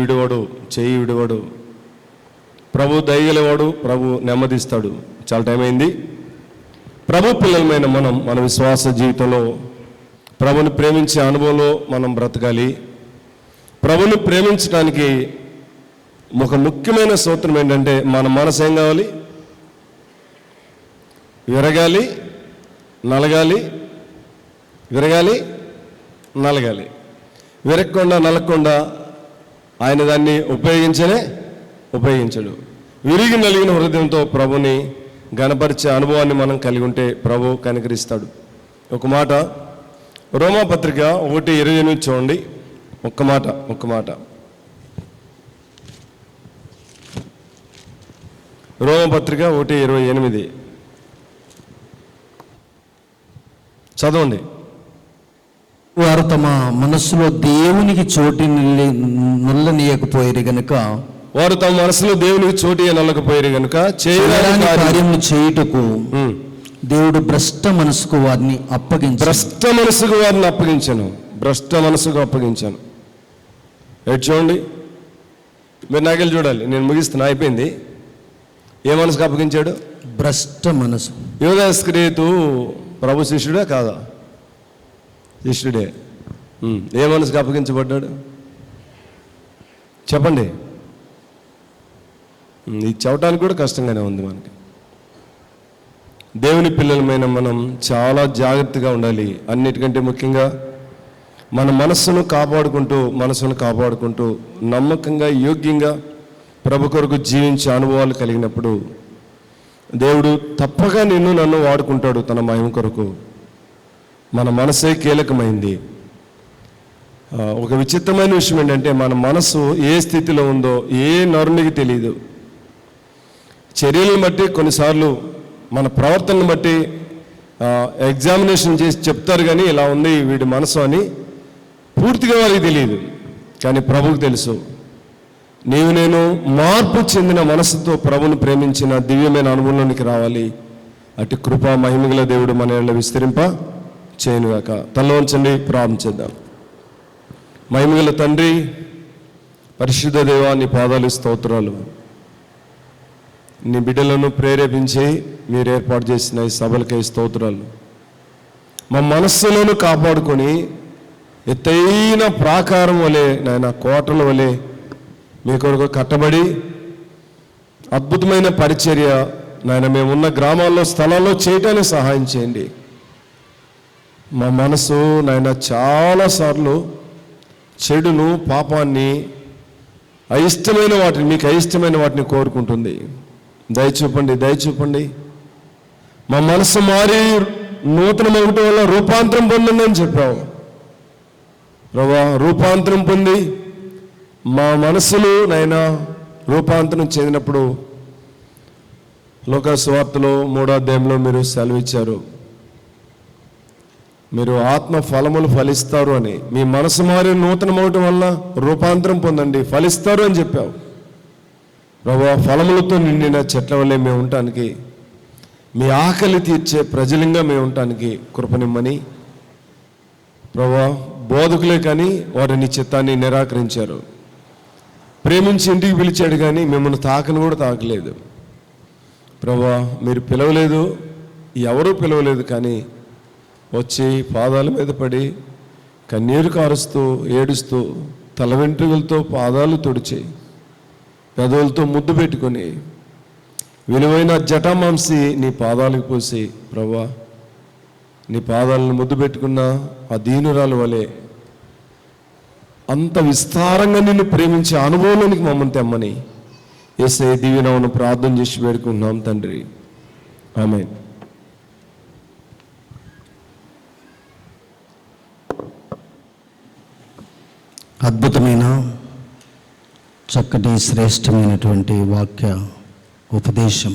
విడువడు. ప్రభు దయగలవాడు, ప్రభు నెమ్మదిస్తాడు. చాలా టైం అయింది. ప్రభు పిల్లలమైన మనం మన విశ్వాస జీవితంలో ప్రభుని ప్రేమించే అనుభవంలో మనం బ్రతకాలి. ప్రభుని ప్రేమించడానికి ఒక ముఖ్యమైన సూత్రం ఏంటంటే మన మనసు ఏం కావాలి? విరగాలి, నలగాలి. విరగకుండా నలగకుండా ఆయన దాన్ని ఉపయోగించడు. విరిగి నలిగిన హృదయంతో ప్రభుని గణపరిచే అనుభవాన్ని మనం కలిగి ఉంటే ప్రభు కనికరిస్తాడు. ఒక మాట రోమాపత్రిక 1:28 చూడండి. ఒక్క మాట రోమపత్రిక 1:28 చదవండి. వారు తమ మనస్సులో దేవునికి చోటు నల్లనీయకపోయారు గనుక వారు తమ మనసులో దేవునికి చోటు నల్లకపోయారు గనుక చేయరాని కార్యములు చేయుటకు దేవుడు భ్రష్ట మనసుకు వారిని అప్పగించాను. ఎటు చూడండి, మీరు నాకెళ్ళి చూడాలి. నేను ముగిస్తున్నా, అయిపోయింది. ఏ మనసుకు అప్పగించాడు? భ్రష్ట మనసు. యూదా ఇస్కరియోతు ప్రభు శిష్యుడే కాదా? శిష్యుడే. ఏ మనసుకు అప్పగించబడ్డాడు చెప్పండి. ఇది చెప్పడానికి కూడా కష్టంగానే ఉంది మనకి. దేవుని పిల్లలమైన మనం చాలా జాగ్రత్తగా ఉండాలి. అన్నిటికంటే ముఖ్యంగా మన మనసును కాపాడుకుంటూ నమ్మకంగా, యోగ్యంగా ప్రభు కొరకు జీవించే అనుభవాలు కలిగినప్పుడు దేవుడు తప్పగా నన్ను వాడుకుంటాడు తన మహిమ కొరకు. మన మనసే కీలకమైంది. ఒక విచిత్రమైన విషయం ఏంటంటే మన మనసు ఏ స్థితిలో ఉందో ఏ నరునికి తెలియదు. చర్యలను బట్టి, కొన్నిసార్లు మన ప్రవర్తనను బట్టి ఎగ్జామినేషన్ చేసి చెప్తారు, కానీ ఇలా ఉంది వీడి మనసు అని పూర్తిగా వారికి తెలియదు. కానీ ప్రభువుకు తెలుసు. నేను మార్పు చెందిన మనసుతో ప్రభుని ప్రేమించిన దివ్యమైన అనుభవంలోనికి రావాలి. అటు కృపా మహిమగల దేవుడు మన ఏళ్ళ విస్తరింప చేయనుగాక. తలలో ఉంచండి, ప్రార్థన చేద్దాం. మహిమగల తండ్రి, పరిశుద్ధ దేవా, నీ పాదాలు స్తోత్రాలు. నీ బిడ్డలను ప్రేరేపించి మీరు ఏర్పాటు చేసిన ఈ సభలకై స్తోత్రాలు. మా మనస్సులను కాపాడుకొని ఎత్తైన ప్రాకారం వలె, నాయన కోటల వలె మీ కొరకు కట్టబడి అద్భుతమైన పరిచర్య నాయన మేమున్న గ్రామాల్లో, స్థలాల్లో చేయటానికి సహాయం చేయండి. మా మనసు నాయన చాలాసార్లు చెడును, పాపాన్ని, మీకు అయిష్టమైన వాటిని కోరుకుంటుంది. దయచూపండి. మా మనసు మారి నూతనం అవ్వటం వల్ల రూపాంతరం పొందండి అని చెప్పావు ప్రభా. రూపాంతరం పొంది మా మనసులు నైనా రూపాంతరం చెందినప్పుడు లోకా సువార్తలో 3వ అధ్యాయంలో మీరు సెలవిచ్చారు, మీరు ఆత్మ ఫలములు ఫలిస్తారు అని. మీ మనసు మారి నూతనం అవటం వల్ల రూపాంతరం పొందండి, ఫలిస్తారు అని చెప్పావు ప్రభా. ఫలములతో నిండిన చెట్ల వల్లే మేము ఉండటానికి, మీ ఆకలి తీర్చే ప్రజలంగా మేము ఉండటానికి కృపనిమ్మని ప్రభా. బోధకులే కానీ వారు నీ చిత్తాన్ని నిరాకరించారు. ప్రేమించి ఇంటికి పిలిచాడు కానీ మిమ్మల్ని తాకను కూడా తాకలేదు ప్రభా. మీరు పిలవలేదు, ఎవరూ పిలవలేదు, కానీ వచ్చి పాదాల మీద పడి కన్నీరు కారుస్తూ ఏడుస్తూ తల వెంట్రుకలతో పాదాలు తుడిచి పెదవులతో ముద్దు పెట్టుకొని విలువైన జటామాంసి నీ పాదాలకు పోసి ప్రభా, నీ పాదాలను ముద్దు పెట్టుకున్న ఆ దీనురాలు వలె అంత విస్తారంగా నిన్ను ప్రేమించే అనుభవంలోనికి మమ్మల్ని తెమ్మని యేసయ్య దివ్యనామమున ప్రార్థన చేసి వేడుకుంటున్నాం తండ్రి. ఆమేన్. అద్భుతమైన చక్కటి శ్రేష్టమైనటువంటి వాక్య ఉపదేశం